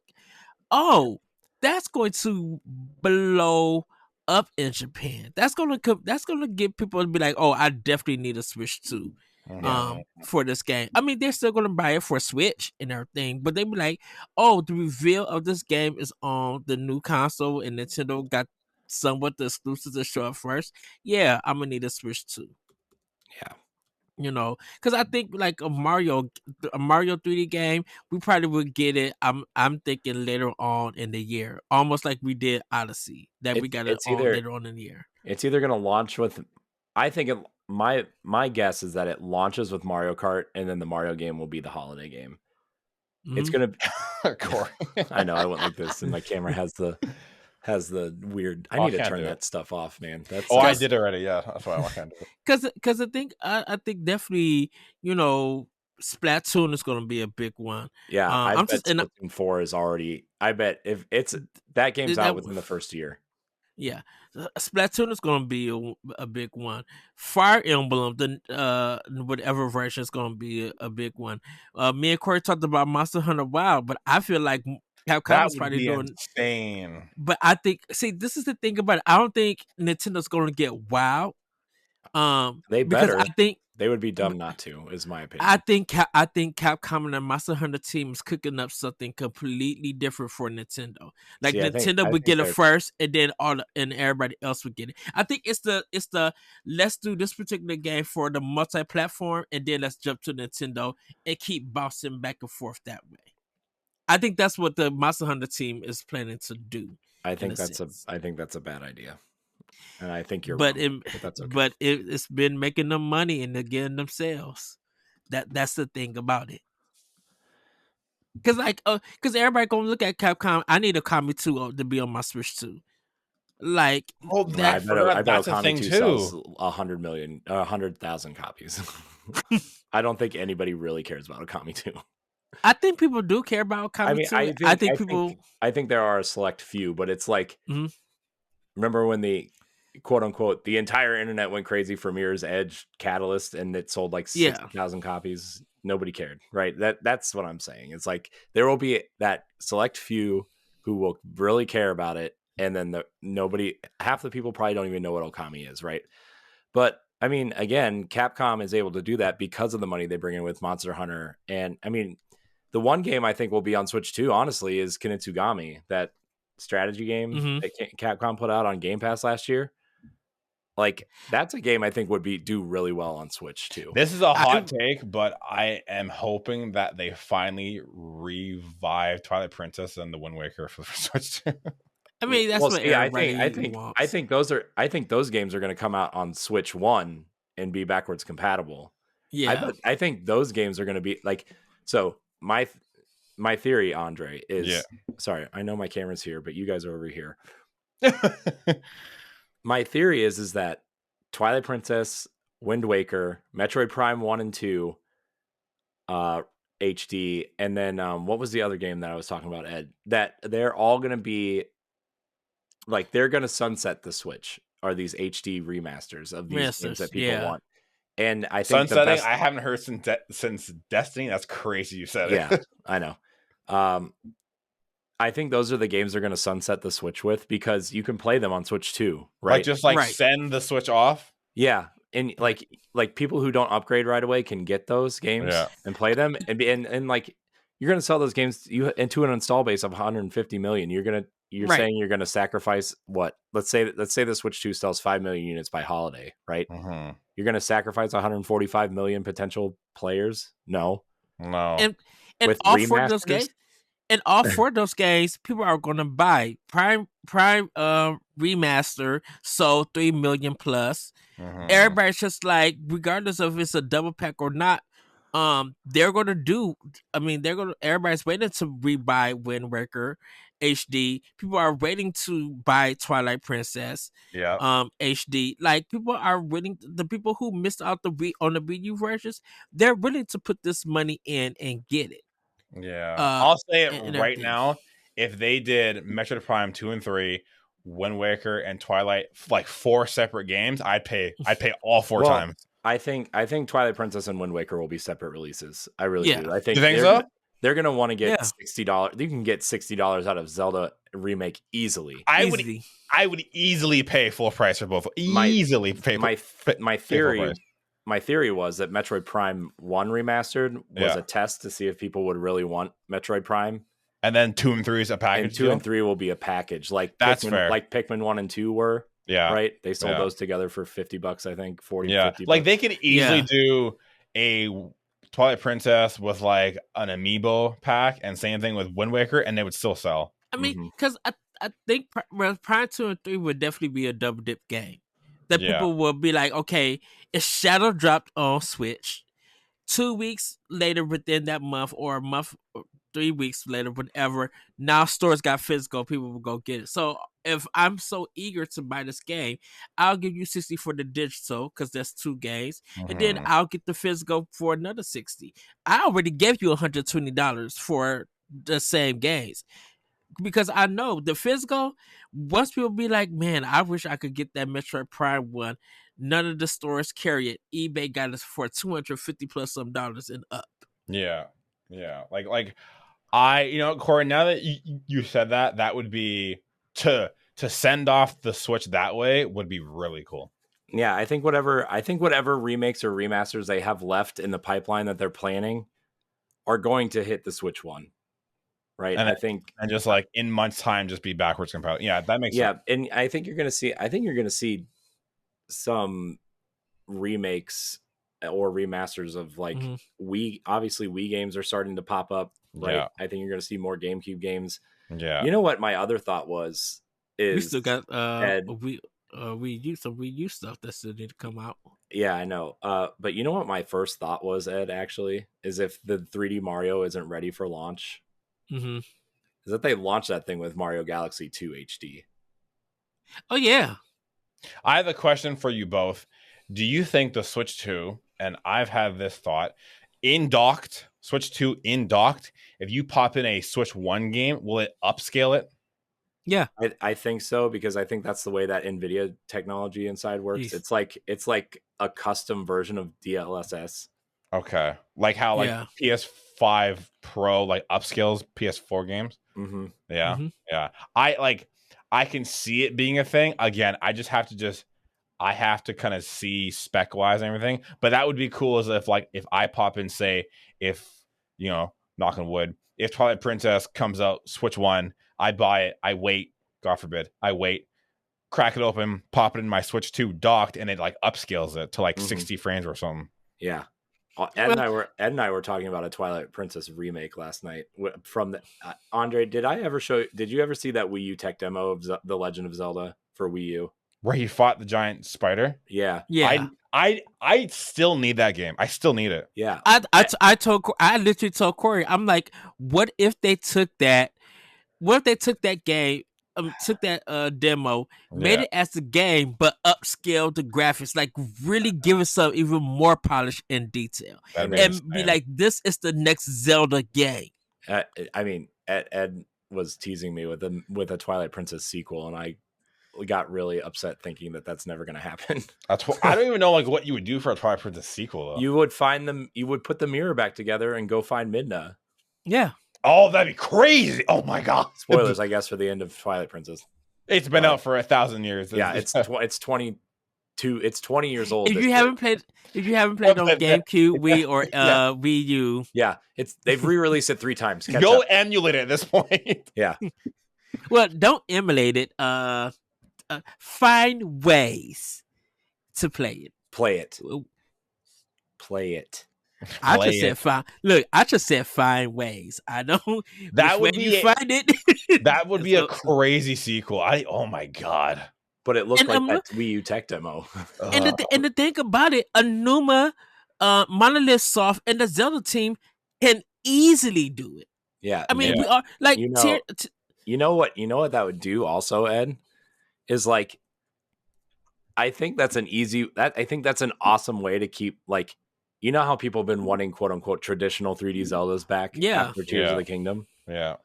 that's going to blow up in Japan. That's gonna get people to be like, oh, I definitely need a Switch 2 for this game. I mean, they're still gonna buy it for Switch and everything, but they be like, oh, the reveal of this game is on the new console and Nintendo got somewhat the exclusives to show up first. Yeah, I'm gonna need a Switch 2. Yeah. You know, because I think like a Mario 3D game, we probably would get it. I'm thinking later on in the year, almost like we did Odyssey, that we got it later on in the year. It's either going to launch with, I think my guess is that it launches with Mario Kart, and then the Mario game will be the holiday game. It's gonna be. I know I went like this, and my camera has the weird. I need to turn that stuff off, man. That's I did already. Yeah, that's why I can't do it. Because I think definitely, you know, Splatoon is going to be a big one. Yeah, I bet Splatoon 4 is already. I bet if it's that game's out within the first year. Yeah, Splatoon is going to be a big one. Fire Emblem, the whatever version, is going to be a big one. Me and Corey talked about Monster Hunter Wild, but I feel like Capcom is probably doing insane. But I think, see, this is the thing about it. I don't think Nintendo's going to get WoW. They better. I think they would be dumb not to, is my opinion. I think Capcom and the Monster Hunter team is cooking up something completely different for Nintendo. Like Nintendo would get it first, and then everybody else would get it. I think it's the let's do this particular game for the multi-platform, and then let's jump to Nintendo and keep bouncing back and forth that way. I think that's what the Monster Hunter team is planning to do. I think that's a bad idea. And I think you're wrong, but that's okay. But it's been making them money and they're getting them sales. That's the thing about it. Because everybody gonna look at Capcom. I need a Okami 2 to be on my Switch 2. Like, I bet Okami 2 sells 100,000 copies. I don't think anybody really cares about Okami 2. I think people do care about Okami 2. I think there are a select few, but it's like remember when the quote unquote the entire internet went crazy for Mirror's Edge Catalyst and it sold like 60,000 copies? Nobody cared, right? That's what I'm saying. It's like there will be that select few who will really care about it, and then half the people probably don't even know what Okami is, right? But I mean, again, Capcom is able to do that because of the money they bring in with Monster Hunter. And I mean, the one game I think will be on Switch too, honestly, is Kinetsugami, that strategy game that Capcom put out on Game Pass last year. Like, that's a game I think would do really well on Switch too. This is a hot take, but I am hoping that they finally revive Twilight Princess and the Wind Waker for Switch 2. I mean, that's what I think those games are going to come out on Switch 1 and be backwards compatible. Yeah. I think those games are going to be like, so my theory, Andre, is sorry, I know my camera's here, but you guys are over here. My theory is that Twilight Princess, Wind Waker, Metroid Prime 1 and 2, HD, and then what was the other game that I was talking about, Ed? That they're all going to be like, they're going to sunset the Switch, are these HD remasters of these games that people want. And I think sunsetting, I haven't heard since Destiny. That's crazy you said it. Yeah, I know. I think those are the games they're going to sunset the Switch with, because you can play them on Switch too, right? Like send the Switch off. Yeah, and like people who don't upgrade right away can get those games and play them, and like you're going to sell those games into an install base of 150 million. You're saying you're going to sacrifice what? Let's say the Switch 2 sells 5 million units by holiday, right? Mm-hmm. You're going to sacrifice 145 million potential players? No. And all for those games. And all four of those games, people are going to buy. Prime Remaster sold 3 million plus. Mm-hmm. Everybody's just like, regardless of if it's a double pack or not, they're going to do. I mean, everybody's waiting to rebuy Wind Waker HD. People are waiting to buy Twilight Princess HD. Like, people are waiting. The people who missed out on the Wii U versions, they're willing to put this money in and get it. Yeah, I'll say it right now. If they did Metroid Prime 2 and 3, Wind Waker, and Twilight, like 4 separate games, I'd pay all 4 times. I think Twilight Princess and Wind Waker will be separate releases. I really do. I think you think so? They're gonna want to get $60. You can get $60 out of Zelda remake easily. I would easily pay full price for both. My theory was that Metroid Prime 1 Remastered was a test to see if people would really want Metroid Prime. And then 2 and 3 is a package. And 2 and 3 will be a package. Like that's Pikmin, fair. Like Pikmin 1 and 2 were. Yeah. Right? They sold those together for $50, I think. 40, yeah. 50 like they could easily do a Twilight Princess with like an amiibo pack, and same thing with Wind Waker, and they would still sell. I mean, because I think Prime 2 and 3 would definitely be a double dip game. That people will be like, okay, it's Shadow dropped on Switch. 2 weeks later within that month, or a month, or 3 weeks later, whatever, now stores got physical, people will go get it. So if I'm so eager to buy this game, I'll give you 60 for the digital, because that's 2 games. Mm-hmm. And then I'll get the physical for another 60. I already gave you $120 for the same games. Because I know the physical, once people be like, man, I wish I could get that Metroid Prime 1. None of the stores carry it. eBay got it for $250 plus some dollars and up. Yeah. Yeah. Like Corey, now that you said that would be to send off the Switch that way would be really cool. Yeah, I think whatever remakes or remasters they have left in the pipeline that they're planning are going to hit the Switch 1. Right. And and just like in months' time, just be backwards compatible. Yeah, that makes sense. Yeah, and I think you're gonna see some remakes or remasters of like Wii games are starting to pop up. Right. Yeah. I think you're gonna see more GameCube games. Yeah. You know what my other thought was is we still got Wii U stuff that still need to come out. Yeah, I know. But you know what my first thought was, Ed, actually, is if the 3D Mario isn't ready for launch. Mm-hmm. Is that they launched that thing with Mario Galaxy 2 HD. Oh, yeah. I have a question for you both. Do you think the Switch 2, and I've had this thought, Switch 2 in docked, if you pop in a Switch 1 game, will it upscale it? Yeah. I think so, because I think that's the way that NVIDIA technology inside works. Jeez. It's like a custom version of DLSS. Okay, like how like Yeah. PS5 Pro like upscales PS4 games. Mm-hmm. Yeah, Mm-hmm. yeah. I can see it being a thing. Again, I have to kind of see spec wise and everything. But that would be cool as if I pop in, say, if knock on wood, if Twilight Princess comes out Switch 1, I buy it, I wait, God forbid, I wait, crack it open, pop it in my Switch 2 docked, and it like upscales it to like 60 frames or something. Yeah. Ed and I were talking about a Twilight Princess remake last night from the Andre. Did you ever see that Wii U tech demo of The Legend of Zelda for Wii U? Where he fought the giant spider? Yeah. Yeah. I still need that game. I still need it. Yeah. I literally told Corey, I'm like, what if they took that game, took that demo, made it as a game, but upscaled the graphics, like really give it some even more polish and detail, and be like, this is the next Zelda game. I mean, Ed was teasing me with a Twilight Princess sequel, and I got really upset thinking that that's never going to happen. I don't even know like what you would do for a Twilight Princess sequel, though. You would put the mirror back together and go find Midna. Yeah. Oh, that'd be crazy! Oh my god! Spoilers, I guess, for the end of Twilight Princess. It's been out for 1,000 years. Yeah, it's 22. It's 20 years old. If you haven't played on GameCube, Wii, or Wii U, yeah, they've re-released it 3 times. Go emulate it at this point. Yeah. Well, don't emulate it. Find ways to play it. Play it. I just said find. Look, I just said find ways. I don't. That would be find it. That would be a crazy sequel. Oh my god! But it looks like that Wii U tech demo. And the thing about it, Anuma, Monolith Soft, and the Zelda team can easily do it. Yeah, I mean, we are like, you know what that would do also, Ed, is like, I think that's an awesome way to keep, like, you know how people have been wanting quote unquote traditional 3D Zeldas back after Tears of the Kingdom? Yeah.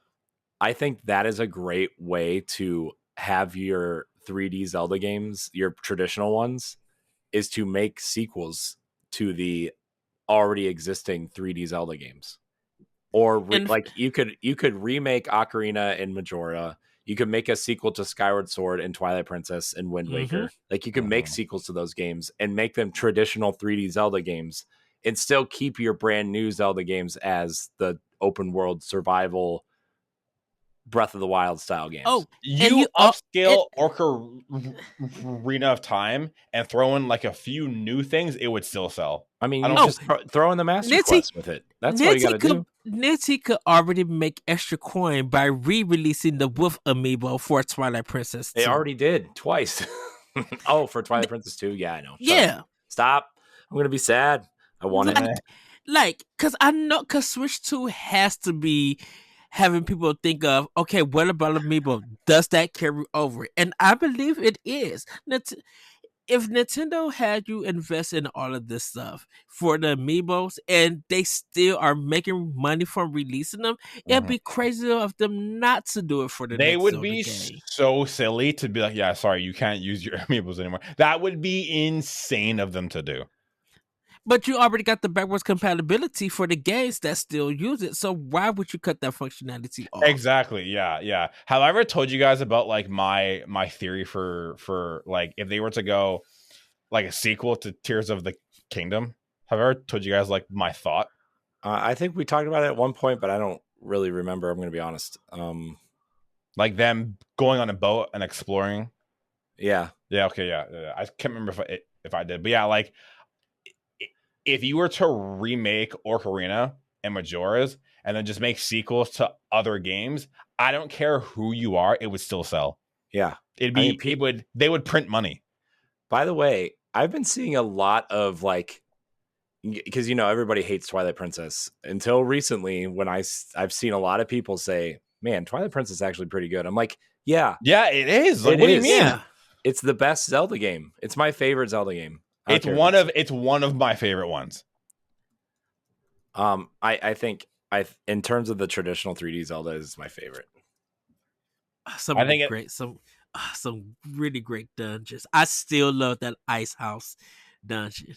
I think that is a great way to have your 3D Zelda games, your traditional ones, is to make sequels to the already existing 3D Zelda games. Or like you could remake Ocarina and Majora. You could make a sequel to Skyward Sword and Twilight Princess and Wind Waker. Like, you could make sequels to those games and make them traditional 3D Zelda games, and still keep your brand new Zelda games as the open world survival Breath of the Wild style games. Oh, you upscale Ocarina of Time and throw in like a few new things, it would still sell. I mean, just throw in the Master Quest with it. That's what you got to do. Nitty could already make extra coin by re-releasing the Wolf amiibo for Twilight Princess 2. They already did twice. For Twilight Princess 2? Yeah, I know. Stop. I'm going to be sad. I want it. Like, because Switch 2 has to be having people think of, okay, what about amiibo? Does that carry over? And I believe it is. If Nintendo had you invest in all of this stuff for the amiibos and they still are making money from releasing them, it'd be crazy of them not to do it for the They next would Zelda be game. so silly to be like, yeah, sorry, you can't use your amiibos anymore. That would be insane of them to do. But you already got the backwards compatibility for the games that still use it, so why would you cut that functionality off? Exactly. Yeah. Have I ever told you guys about like my theory for like if they were to go like a sequel to Tears of the Kingdom? Have I ever told you guys like my thought? I think we talked about it at one point, but I don't really remember. I'm going to be honest. Like them going on a boat and exploring. Yeah. Yeah. Okay. Yeah. I can't remember if I did, but yeah, like. If you were to remake Ocarina and Majora's and then just make sequels to other games, I don't care who you are, it would still sell. Yeah. They would print money. By the way, I've been seeing a lot of like, because everybody hates Twilight Princess until recently when I've seen a lot of people say, man, Twilight Princess is actually pretty good. I'm like, yeah, it is. Like, what do you mean? Yeah. It's the best Zelda game. It's my favorite Zelda game. It's one of my favorite ones. I think in terms of the traditional 3D Zelda is my favorite. some really great dungeons. I still love that Ice House dungeon.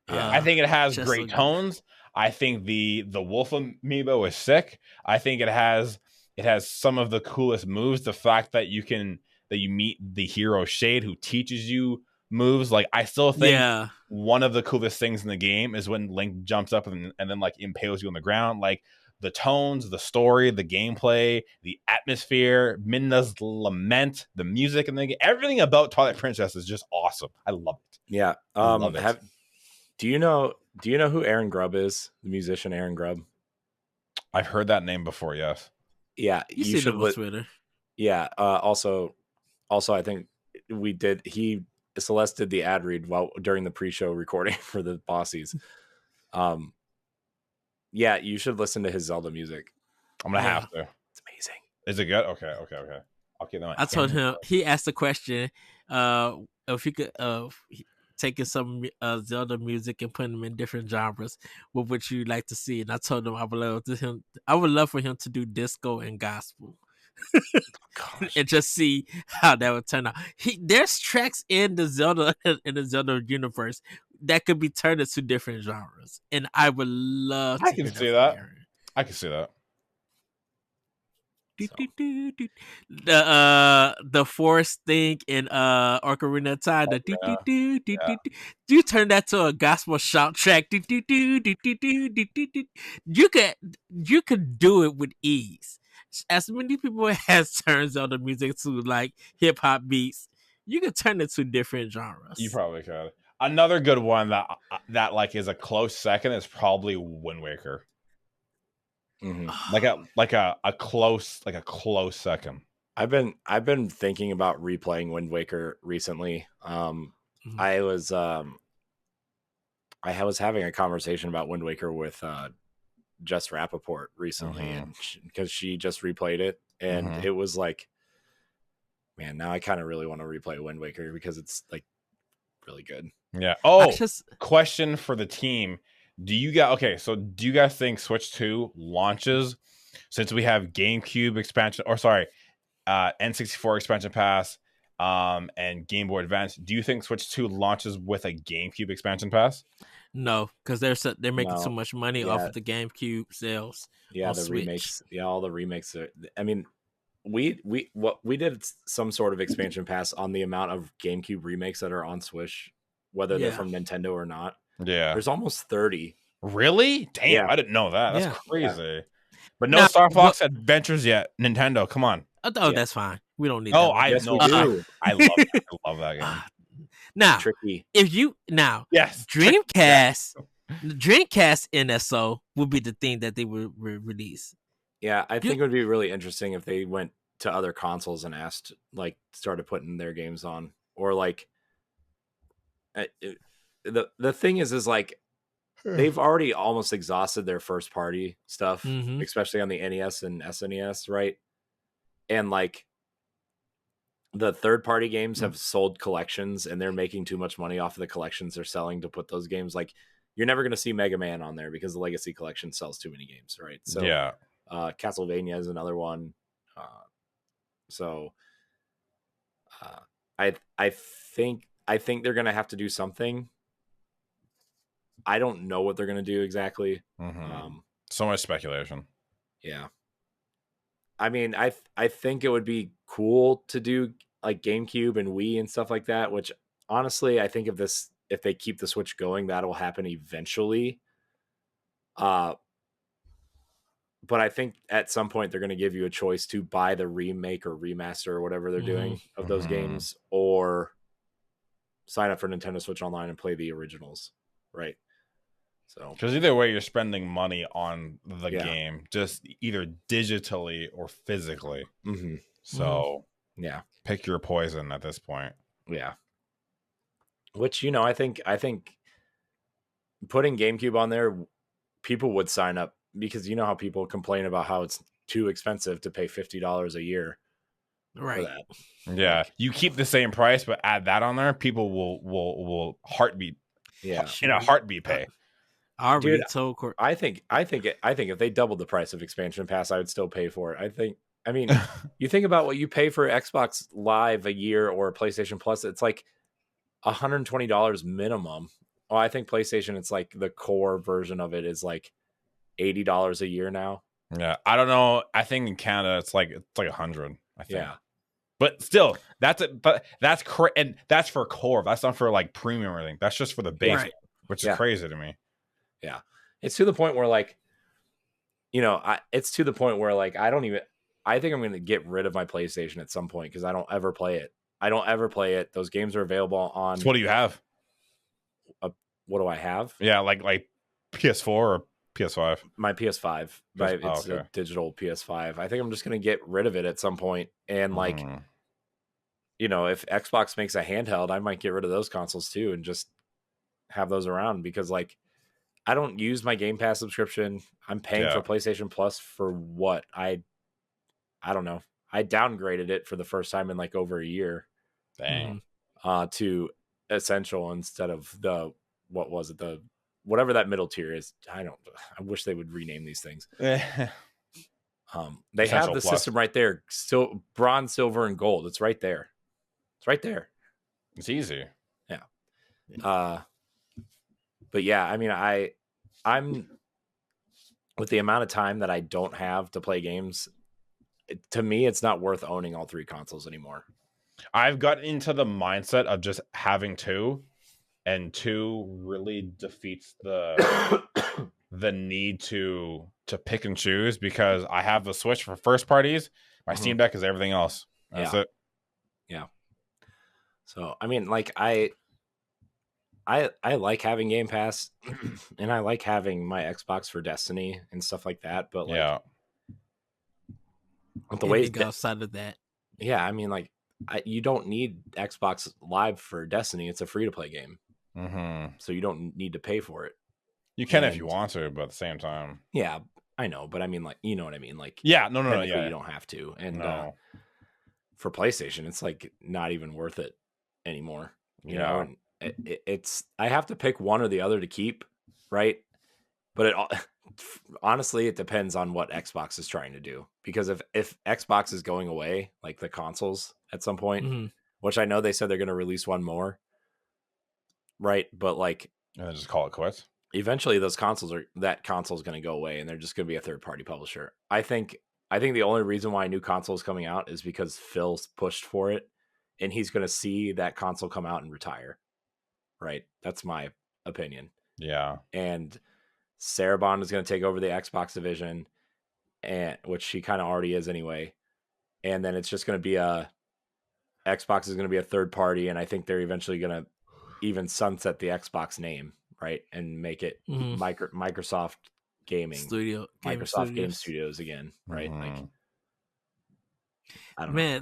Yeah, I think it has just great so good. tones. I think the wolf amiibo is sick. I think it has some of the coolest moves. The fact that you meet the hero Shade who teaches you moves. Like, I still think one of the coolest things in the game is when Link jumps up and then like impales you on the ground. Like, the tones, the story, the gameplay, the atmosphere, Midna's lament, the music, and everything about Twilight Princess is just awesome. I love it. Yeah. I love it. Do you know who Aaron Grubb is? The musician Aaron Grubb. I've heard that name before. Yes. Yeah, you should on Twitter. Yeah. Also, I think Celeste did the ad read during the pre-show recording for the Bossies. Yeah, you should listen to his Zelda music. I'm gonna have to. It's amazing. Is it good? Okay. I'll keep that. I told him, he asked the question, if he could taking some Zelda music and putting them in different genres, what would you like to see? And I told him I would love for him to do disco and gospel. And just see how that would turn out. There's tracks in the Zelda universe that could be turned into different genres, and I would love to. I can see that. I can see that. The forest thing in Ocarina of Time. You turn that to a gospel shout track. You could do it with ease. As many people has turned Zelda music to like hip hop beats, you can turn it to different genres. You probably could. Another good one that like is a close second is probably Wind Waker. Mm-hmm. Like a close second. I've been thinking about replaying Wind Waker recently. I was having a conversation about Wind Waker with Jess Rappaport recently, and because she just replayed it, and it was like, man, now I kind of really want to replay Wind Waker because it's like really good. Yeah. Oh, question for the team. Do you guys think Switch 2 launches, since we have GameCube expansion, or sorry, N64 expansion pass, and Game Boy Advance? Do you think Switch 2 launches with a GameCube expansion pass? No, because they're making so much money off of the GameCube sales. Yeah, the Switch remakes. Yeah, all the remakes. I mean, we did some sort of expansion pass on the amount of GameCube remakes that are on Switch, whether they're from Nintendo or not. Yeah, there's almost 30. Really? Damn, I didn't know that. That's crazy. Yeah. But no Star Fox Adventures yet. Nintendo, come on. Oh, that's fine. We don't need. Oh, I know. I love that game. Now, tricky. Dreamcast NSO would be the thing that they would release. Yeah, I think it would be really interesting if they went to other consoles and started putting their games on, or like. The thing is like they've already almost exhausted their first party stuff, especially on the NES and SNES, right? And like the third party games have sold collections, and they're making too much money off of the collections they're selling to put those games. Like, you're never going to see Mega Man on there because the Legacy Collection sells too many games, right? So yeah, Castlevania is another one. I think they're going to have to do something. I don't know what they're going to do exactly. So much speculation. Yeah. I mean, I think it would be cool to do like GameCube and Wii and stuff like that, which honestly, I think if they keep the Switch going, that'll happen eventually. But I think at some point they're going to give you a choice to buy the remake or remaster or whatever they're doing of those games, or sign up for Nintendo Switch Online and play the originals, right? So, because either way, you're spending money on the game, just either digitally or physically. So, yeah, pick your poison at this point. Yeah. Which, I think putting GameCube on there, people would sign up, because you know how people complain about how it's too expensive to pay $50 a year. Right. For that. Yeah. You keep the same price, but add that on there, people will heartbeat. Yeah. In a heartbeat pay. I think if they doubled the price of expansion pass, I would still pay for it. I think I mean, you think about what you pay for Xbox Live a year or PlayStation Plus, it's like $120 minimum. Oh, I think PlayStation, it's like the core version of it is like $80 a year now. Yeah, I don't know. I think in Canada it's like 100. I think. Yeah, but still, that's it. But that's and that's for core. That's not for like premium or anything. That's just for the base, Right. which is crazy to me. Yeah, it's to the point where like, it's to the point where like I think I'm going to get rid of my PlayStation at some point because I don't ever play it. Those games are available on. So what do you have? What do I have? Yeah, like PS4 or PS5. My PS5. It's a digital PS5. I think I'm just going to get rid of it at some point. And like, if Xbox makes a handheld, I might get rid of those consoles too and just have those around because like I don't use my Game Pass subscription. I'm paying for PlayStation Plus for what? I don't know. I downgraded it for the first time in like over a year. Dang. To Essential instead of what was it? Whatever that middle tier is. I wish they would rename these things. They have the system right there. Still bronze, silver, and gold. It's right there. It's easy. Yeah. But yeah, I mean, I'm with the amount of time that I don't have to play games, to me, it's not worth owning all three consoles anymore. I've gotten into the mindset of just having two, and two really defeats the need to pick and choose because I have the Switch for first parties. My Steam Deck is everything else. That's it. Yeah. So, I mean, like I like having Game Pass and I like having my Xbox for Destiny and stuff like that. But like, the way outside of that, I mean, like, you don't need Xbox Live for Destiny. It's a free to play game, so you don't need to pay for it. You can if you want to, but at the same time, yeah, I know. But I mean, like, you know what I mean? Like, you don't have to. And for PlayStation, it's like not even worth it anymore. You know. And it's I have to pick one or the other to keep, right? But honestly, it depends on what Xbox is trying to do. Because if Xbox is going away, like the consoles at some point, which I know they said they're going to release one more, right? But like, and then just call it quits. Eventually, that console is going to go away, and they're just going to be a third party publisher. I think the only reason why a new console is coming out is because Phil's pushed for it, and he's going to see that console come out and retire. Right? That's my opinion. Yeah. And Sarah Bond is going to take over the Xbox division, and which she kind of already is anyway. And then it's just going to be Xbox is going to be a third party, and I think they're eventually going to even sunset the Xbox name, right, and make it Microsoft Gaming Studio, Microsoft Game Studios again, right? Like, I don't know.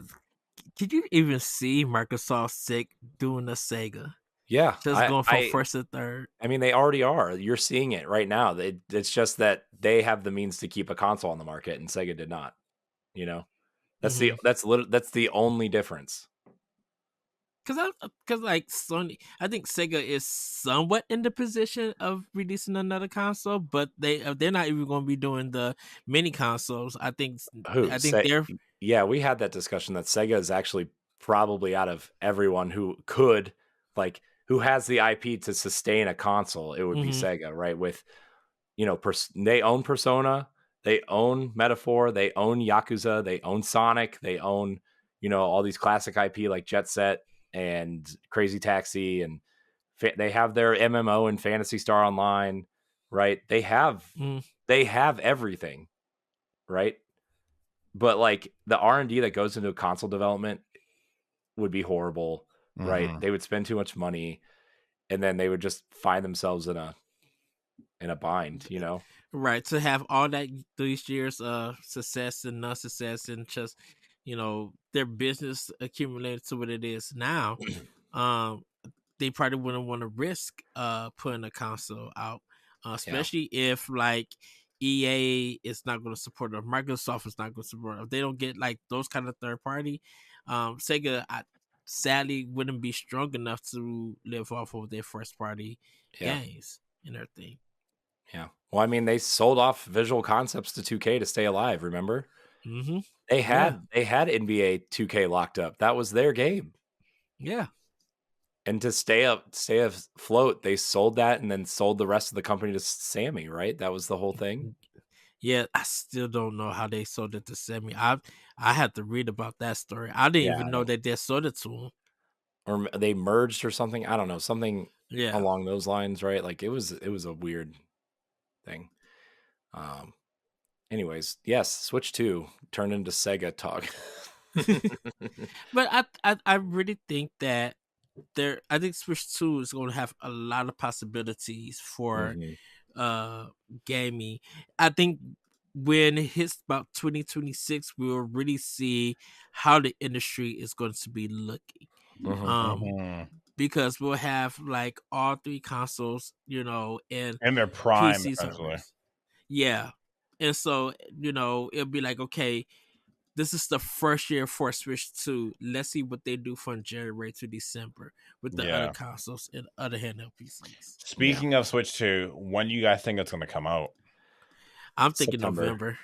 Could you even see Microsoft doing a Sega? Yeah, just going from first to third. I mean, they already are. You're seeing it right now. It's just that they have the means to keep a console on the market, and Sega did not. You know, that's the only difference. Because like Sony, I think Sega is somewhat in the position of releasing another console, but they're not even going to be doing the mini consoles. I think they're. Yeah, we had that discussion that Sega is actually probably out of everyone who could like. Who has the IP to sustain a console, it would be Sega, right? With, they own Persona, they own Metaphor, they own Yakuza, they own Sonic, they own, all these classic IP like Jet Set and Crazy Taxi, and they have their MMO and Phantasy Star Online, right? They have everything, right? But like the R&D that goes into console development would be horrible. Right, they would spend too much money, and then they would just find themselves in a bind. Right, to have all these years of success and non-success, and just their business accumulated to what it is now. They probably wouldn't want to risk putting a console out, especially if like EA is not going to support it, or Microsoft is not going to support it. If they don't get like those kind of third party, Sega, sadly, wouldn't be strong enough to live off of their first party games and everything. Yeah. Well, I mean, they sold off Visual Concepts to 2K to stay alive. Remember? They had NBA 2K locked up. That was their game. Yeah. And to stay afloat, they sold that and then sold the rest of the company to Sammy, right? That was the whole thing. Yeah, I still don't know how they sold it to Sammy. I had to read about that story. I didn't even know that they sold it to him. Or they merged or something. I don't know. Something Yeah. along those lines, right? Like it was a weird thing. Anyways, yes, Switch 2 turned into Sega talk. But I really think that I think Switch 2 is going to have a lot of possibilities for gaming. I think when it hits about 2026, we will really see how the industry is going to be looking. Because we'll have like all 3 consoles, and their prime PC servers. Yeah. And so, it'll be like, okay, this is the first year for Switch 2. Let's see what they do from January to December with the other consoles and other handheld PCs. Speaking of Switch 2, when do you guys think it's going to come out? I'm thinking November.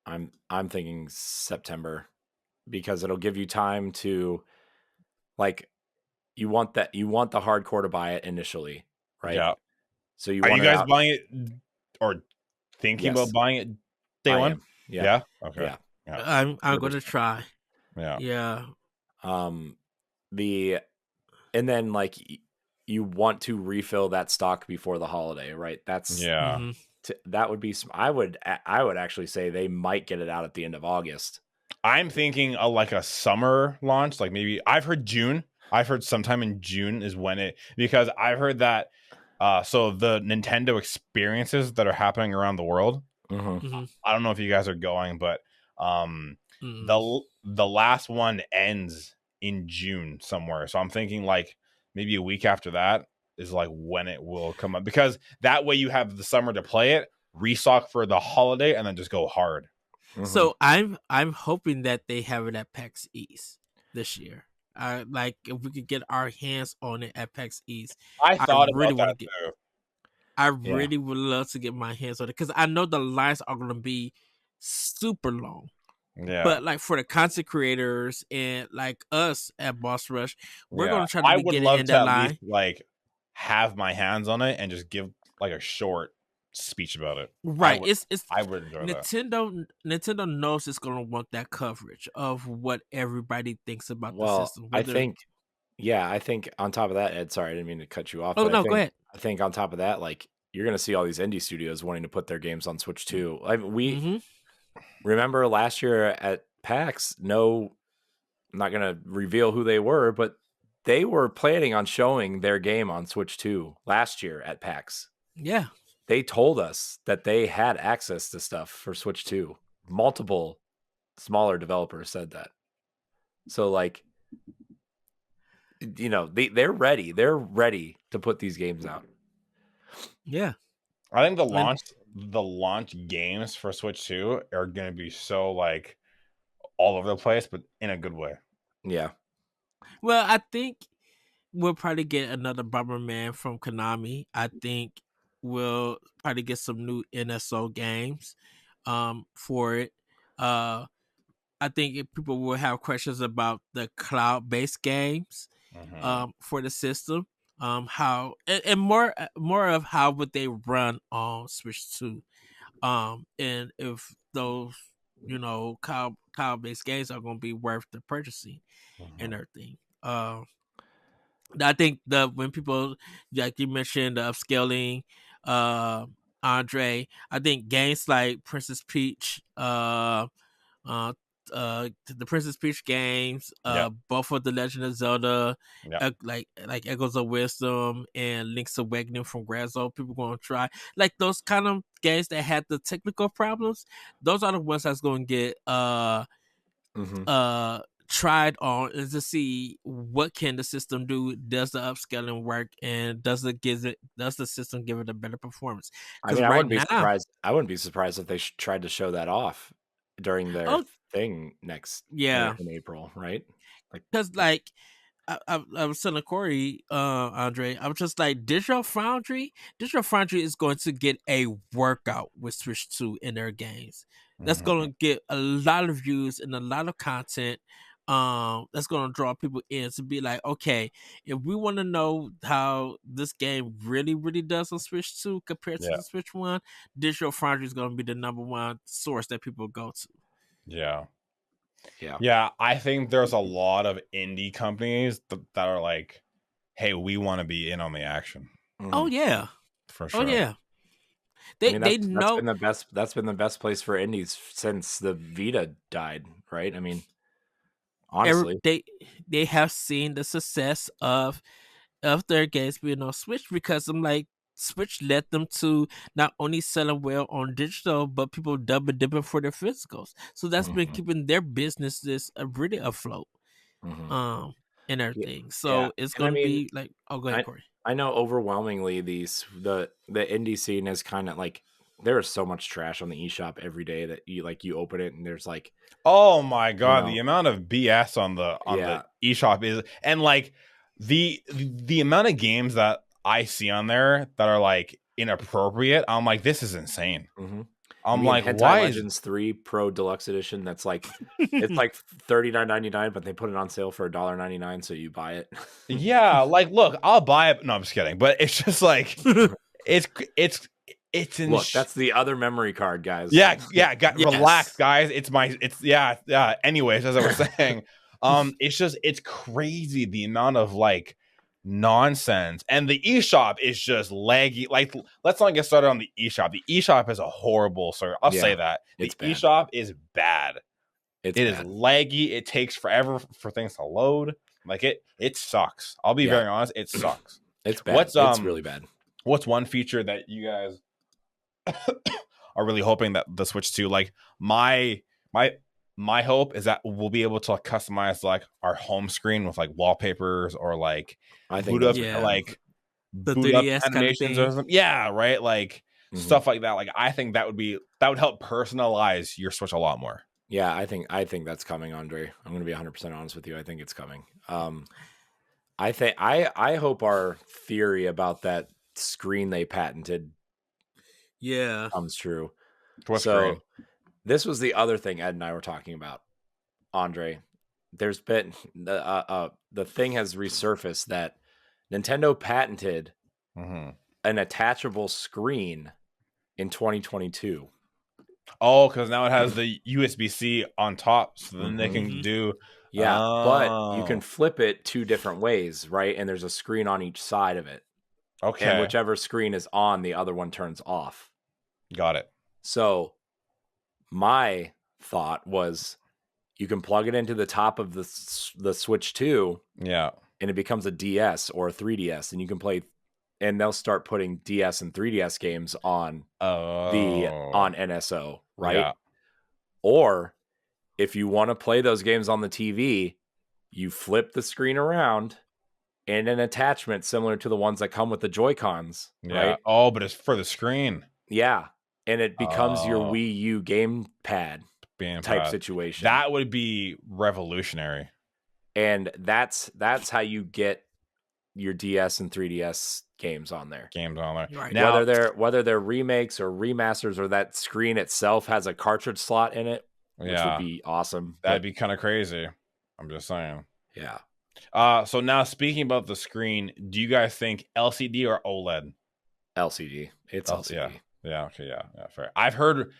I'm thinking September, because it'll give you time to, like, you want the hardcore to buy it initially, right? Yeah. So are you guys buying it or thinking about buying it day one? Yeah. Okay. Yeah. I'm going to try. Yeah. Yeah. And then like you want to refill that stock before the holiday, right? That's that would be I would actually say they might get it out at the end of August. I'm thinking like a summer launch, like maybe I've heard June. I've heard sometime in June is when because I've heard that so the Nintendo experiences that are happening around the world. I don't know if you guys are going, but the last one ends in June somewhere. So I'm thinking like maybe a week after that is like when it will come up, because that way you have the summer to play it, restock for the holiday, and then just go hard. So I'm hoping that they have it at PAX East this year. Like if we could get our hands on it at PAX East. I thought about that too. I really would love to get my hands on it, because I know the lines are going to be super long. Yeah. But like for the content creators and like us at Boss Rush, we're going to try to get in that line. Least, like have my hands on it and just give like a short speech about it. Right. I would enjoy that. Nintendo knows it's going to want that coverage of what everybody thinks about the system. I think on top of that, Ed, sorry, I didn't mean to cut you off. Oh, no, go ahead. I think on top of that, like you're going to see all these indie studios wanting to put their games on Switch too. We remember last year at PAX, I'm not going to reveal who they were, but they were planning on showing their game on Switch 2 last year at PAX. Yeah. They told us that they had access to stuff for Switch 2. Multiple smaller developers said that. So like, they're ready. They're ready to put these games out. Yeah. I think the launch games for Switch 2 are going to be so like all over the place, but in a good way. Yeah. Well, I think we'll probably get another Bomberman from Konami. I think we'll probably get some new NSO games for it. I think if people will have questions about the cloud-based games for the system. How and more of how would they run on Switch 2, and if those cloud-based games are going to be worth the purchasing and everything. I think when people, like you mentioned, the upscaling, Andre, I think games like Princess Peach, the Princess Peach games, both of the Legend of Zelda, like Echoes of Wisdom and Link's Awakening from Grezzo, people going to try like those kind of games that had the technical problems. Those are the ones that's going to get tried on, is to see what can the system do. Does the upscaling work, and does the system give it a better performance? I mean, I wouldn't be surprised if they tried to show that off during their thing next in April, right? Because like I was telling Corey, Andre, I was just like, Digital Foundry is going to get a workout with Switch 2 in their games. That's gonna get a lot of views and a lot of content. That's gonna draw people in to be like, okay, if we want to know how this game really, really does on Switch 2 compared to the Switch 1, Digital Foundry is gonna be the number one source that people go to. Yeah. I think there's a lot of indie companies that are like, hey, we want to be in on the action. Oh yeah, for sure. Oh yeah. They know that's been the best place for indies since the Vita died, right? I mean, honestly, they have seen the success of their games being on Switch, because I'm like, Switch led them to not only selling well on digital, but people double dipping for their physicals. So that's been keeping their businesses really afloat, and everything. So it's gonna be like, oh, go ahead, Corey. I know overwhelmingly the indie scene is kind of like, there is so much trash on the eShop every day that you open it and there's like, oh my god, the amount of BS on the eShop is, and like the amount of games that I see on there that are like inappropriate. I'm like, this is insane. I'm like, Hentai why Legends 3 Pro Deluxe Edition? That's like, it's like $39.99, but they put it on sale for $1.99, so you buy it. Yeah, like, look, I'll buy it. No, I'm just kidding. But it's just like, it's look, that's the other memory card, guys. Yeah. Relax, guys. Anyways, as I was saying, it's crazy the amount of like nonsense, and the eShop is just laggy. Like, let's not get started on the eShop. The eShop is a horrible service. I'll say that the eShop is bad. It is laggy. It takes forever for things to load. Like, it sucks. I'll be very honest. It sucks. It's bad. It's really bad. What's one feature that you guys are really hoping that the Switch 2, like my hope is that we'll be able to like customize like our home screen with like wallpapers, or like boot up like the boot 3DS up animations or something. Yeah, right. Like stuff like that. Like, I think that would help personalize your Switch a lot more. Yeah, I think that's coming, Andre. I'm going to be 100% honest with you. I think it's coming. I hope our theory about that screen they patented comes true. What screen? This was the other thing Ed and I were talking about, Andre. There's been the thing has resurfaced that Nintendo patented an attachable screen in 2022. Oh, because now it has the USB-C on top, so then they can do. But you can flip it two different ways, right? And there's a screen on each side of it. Okay. And whichever screen is on, the other one turns off. Got it. So my thought was, you can plug it into the top of the Switch 2. Yeah. And it becomes a DS or a 3DS, and you can play, and they'll start putting DS and 3DS games on on NSO, right? Yeah. Or if you want to play those games on the TV, you flip the screen around and an attachment similar to the ones that come with the Joy-Cons, right? Oh, but it's for the screen. Yeah. And it becomes your Wii U gamepad type situation. That would be revolutionary. And that's how you get your DS and 3DS games on there. Right. Now, whether they're remakes or remasters, or that screen itself has a cartridge slot in it, which would be awesome. That'd be kind of crazy. I'm just saying. Yeah. So now, speaking about the screen, do you guys think LCD or OLED? LCD. It's LCD. Yeah. Okay. Yeah. Fair. I've heard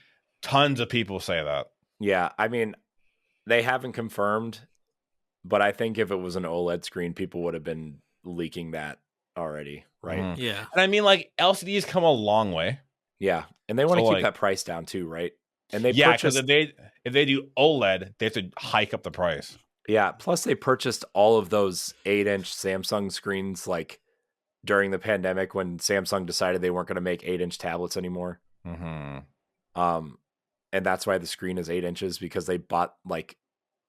tons of people say that. Yeah. I mean, they haven't confirmed, but I think if it was an OLED screen, people would have been leaking that already, right? Yeah. And I mean, like, LCDs come a long way. Yeah. And they want to keep that price down too, right? And they because if they do OLED, they have to hike up the price. Yeah. Plus, they purchased all of those 8-inch Samsung screens like during the pandemic, when Samsung decided they weren't going to make 8-inch tablets anymore. And that's why the screen is 8 inches, because they bought like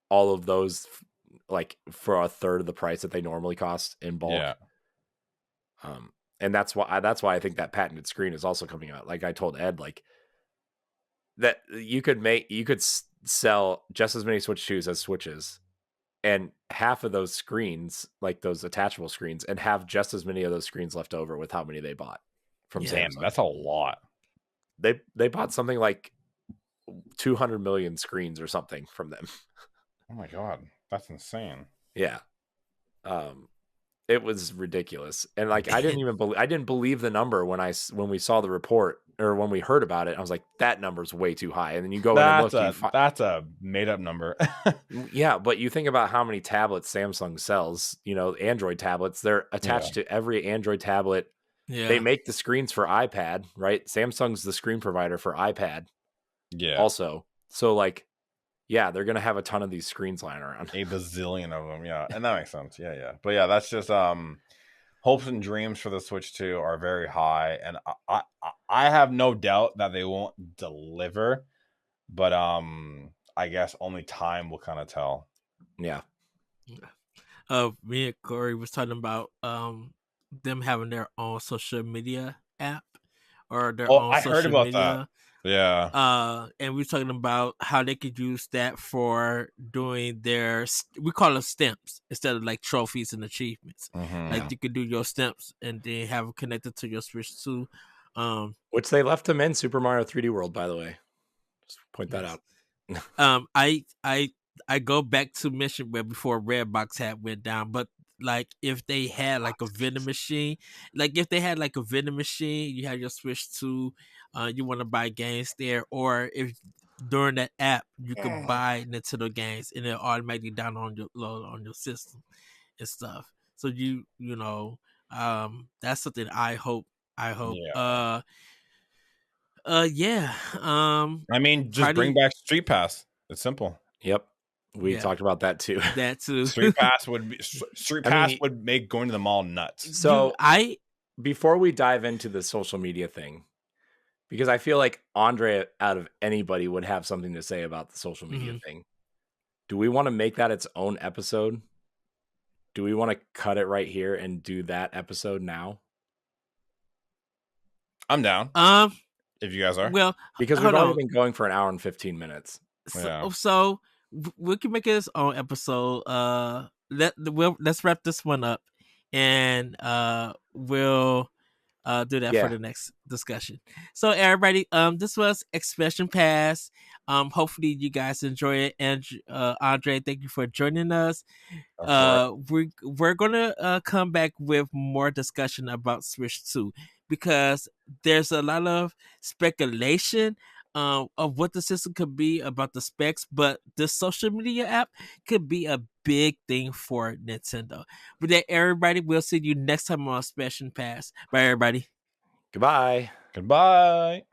all of those like for a third of the price that they normally cost in bulk. Yeah. And that's why I think that patented screen is also coming out. Like I told Ed, like that you could sell just as many Switch 2s as Switches, and half of those screens, like those attachable screens, and have just as many of those screens left over with how many they bought from Samsung. That's a lot. They bought something like 200 million screens or something from them. Oh my god, that's insane. Yeah. It was ridiculous. And like I didn't believe the number when we saw the report or when we heard about it. I was like, that number's way too high. And then you go in and look, that's a made up number. Yeah, but you think about how many tablets Samsung sells, Android tablets, they're attached to every Android tablet. Yeah. They make the screens for iPad, right? Samsung's the screen provider for iPad. Yeah. Also. So like, yeah, they're gonna have a ton of these screens lying around. A bazillion of them, yeah. And that makes sense. Yeah. But yeah, that's just hopes and dreams for the Switch 2 are very high. And I have no doubt that they won't deliver. But I guess only time will kind of tell. Yeah. Me and Corey was talking about them having their own social media app or their own social media. I heard about that. Yeah. And we were talking about how they could use that for doing we call it stamps instead of like trophies and achievements. Mm-hmm. Like you could do your stamps and then have it connected to your Switch 2. Which they left them in Super Mario 3D World, by the way. Just point that out. I go back to Mission Web before Redbox had went down, but like if they had like a vending machine, you have your Switch 2, you want to buy games there, or if during that app you could buy Nintendo games and it automatically download on your system and stuff. So that's something I hope. Yeah. Yeah. I mean, just bring back Street Pass. It's simple. Yep. We talked about that too. That too. Street Pass would make going to the mall nuts. So before we dive into the social media thing, because I feel like Andre out of anybody would have something to say about the social media thing. Do we want to make that its own episode? Do we want to cut it right here and do that episode now? I'm down. If you guys are. Well, because we've already been going for an hour and 15 minutes. So we can make it its own episode. Let's wrap this one up, and we'll do that for the next discussion. So everybody, this was Expansion Pass. Hopefully you guys enjoy it. And Andre, thank you for joining us. We're gonna come back with more discussion about Switch 2 because there's a lot of speculation of what the system could be, about the specs, but this social media app could be a big thing for Nintendo. With that, everybody, we'll see you next time on Expansion Pass. Bye, everybody. Goodbye. Goodbye.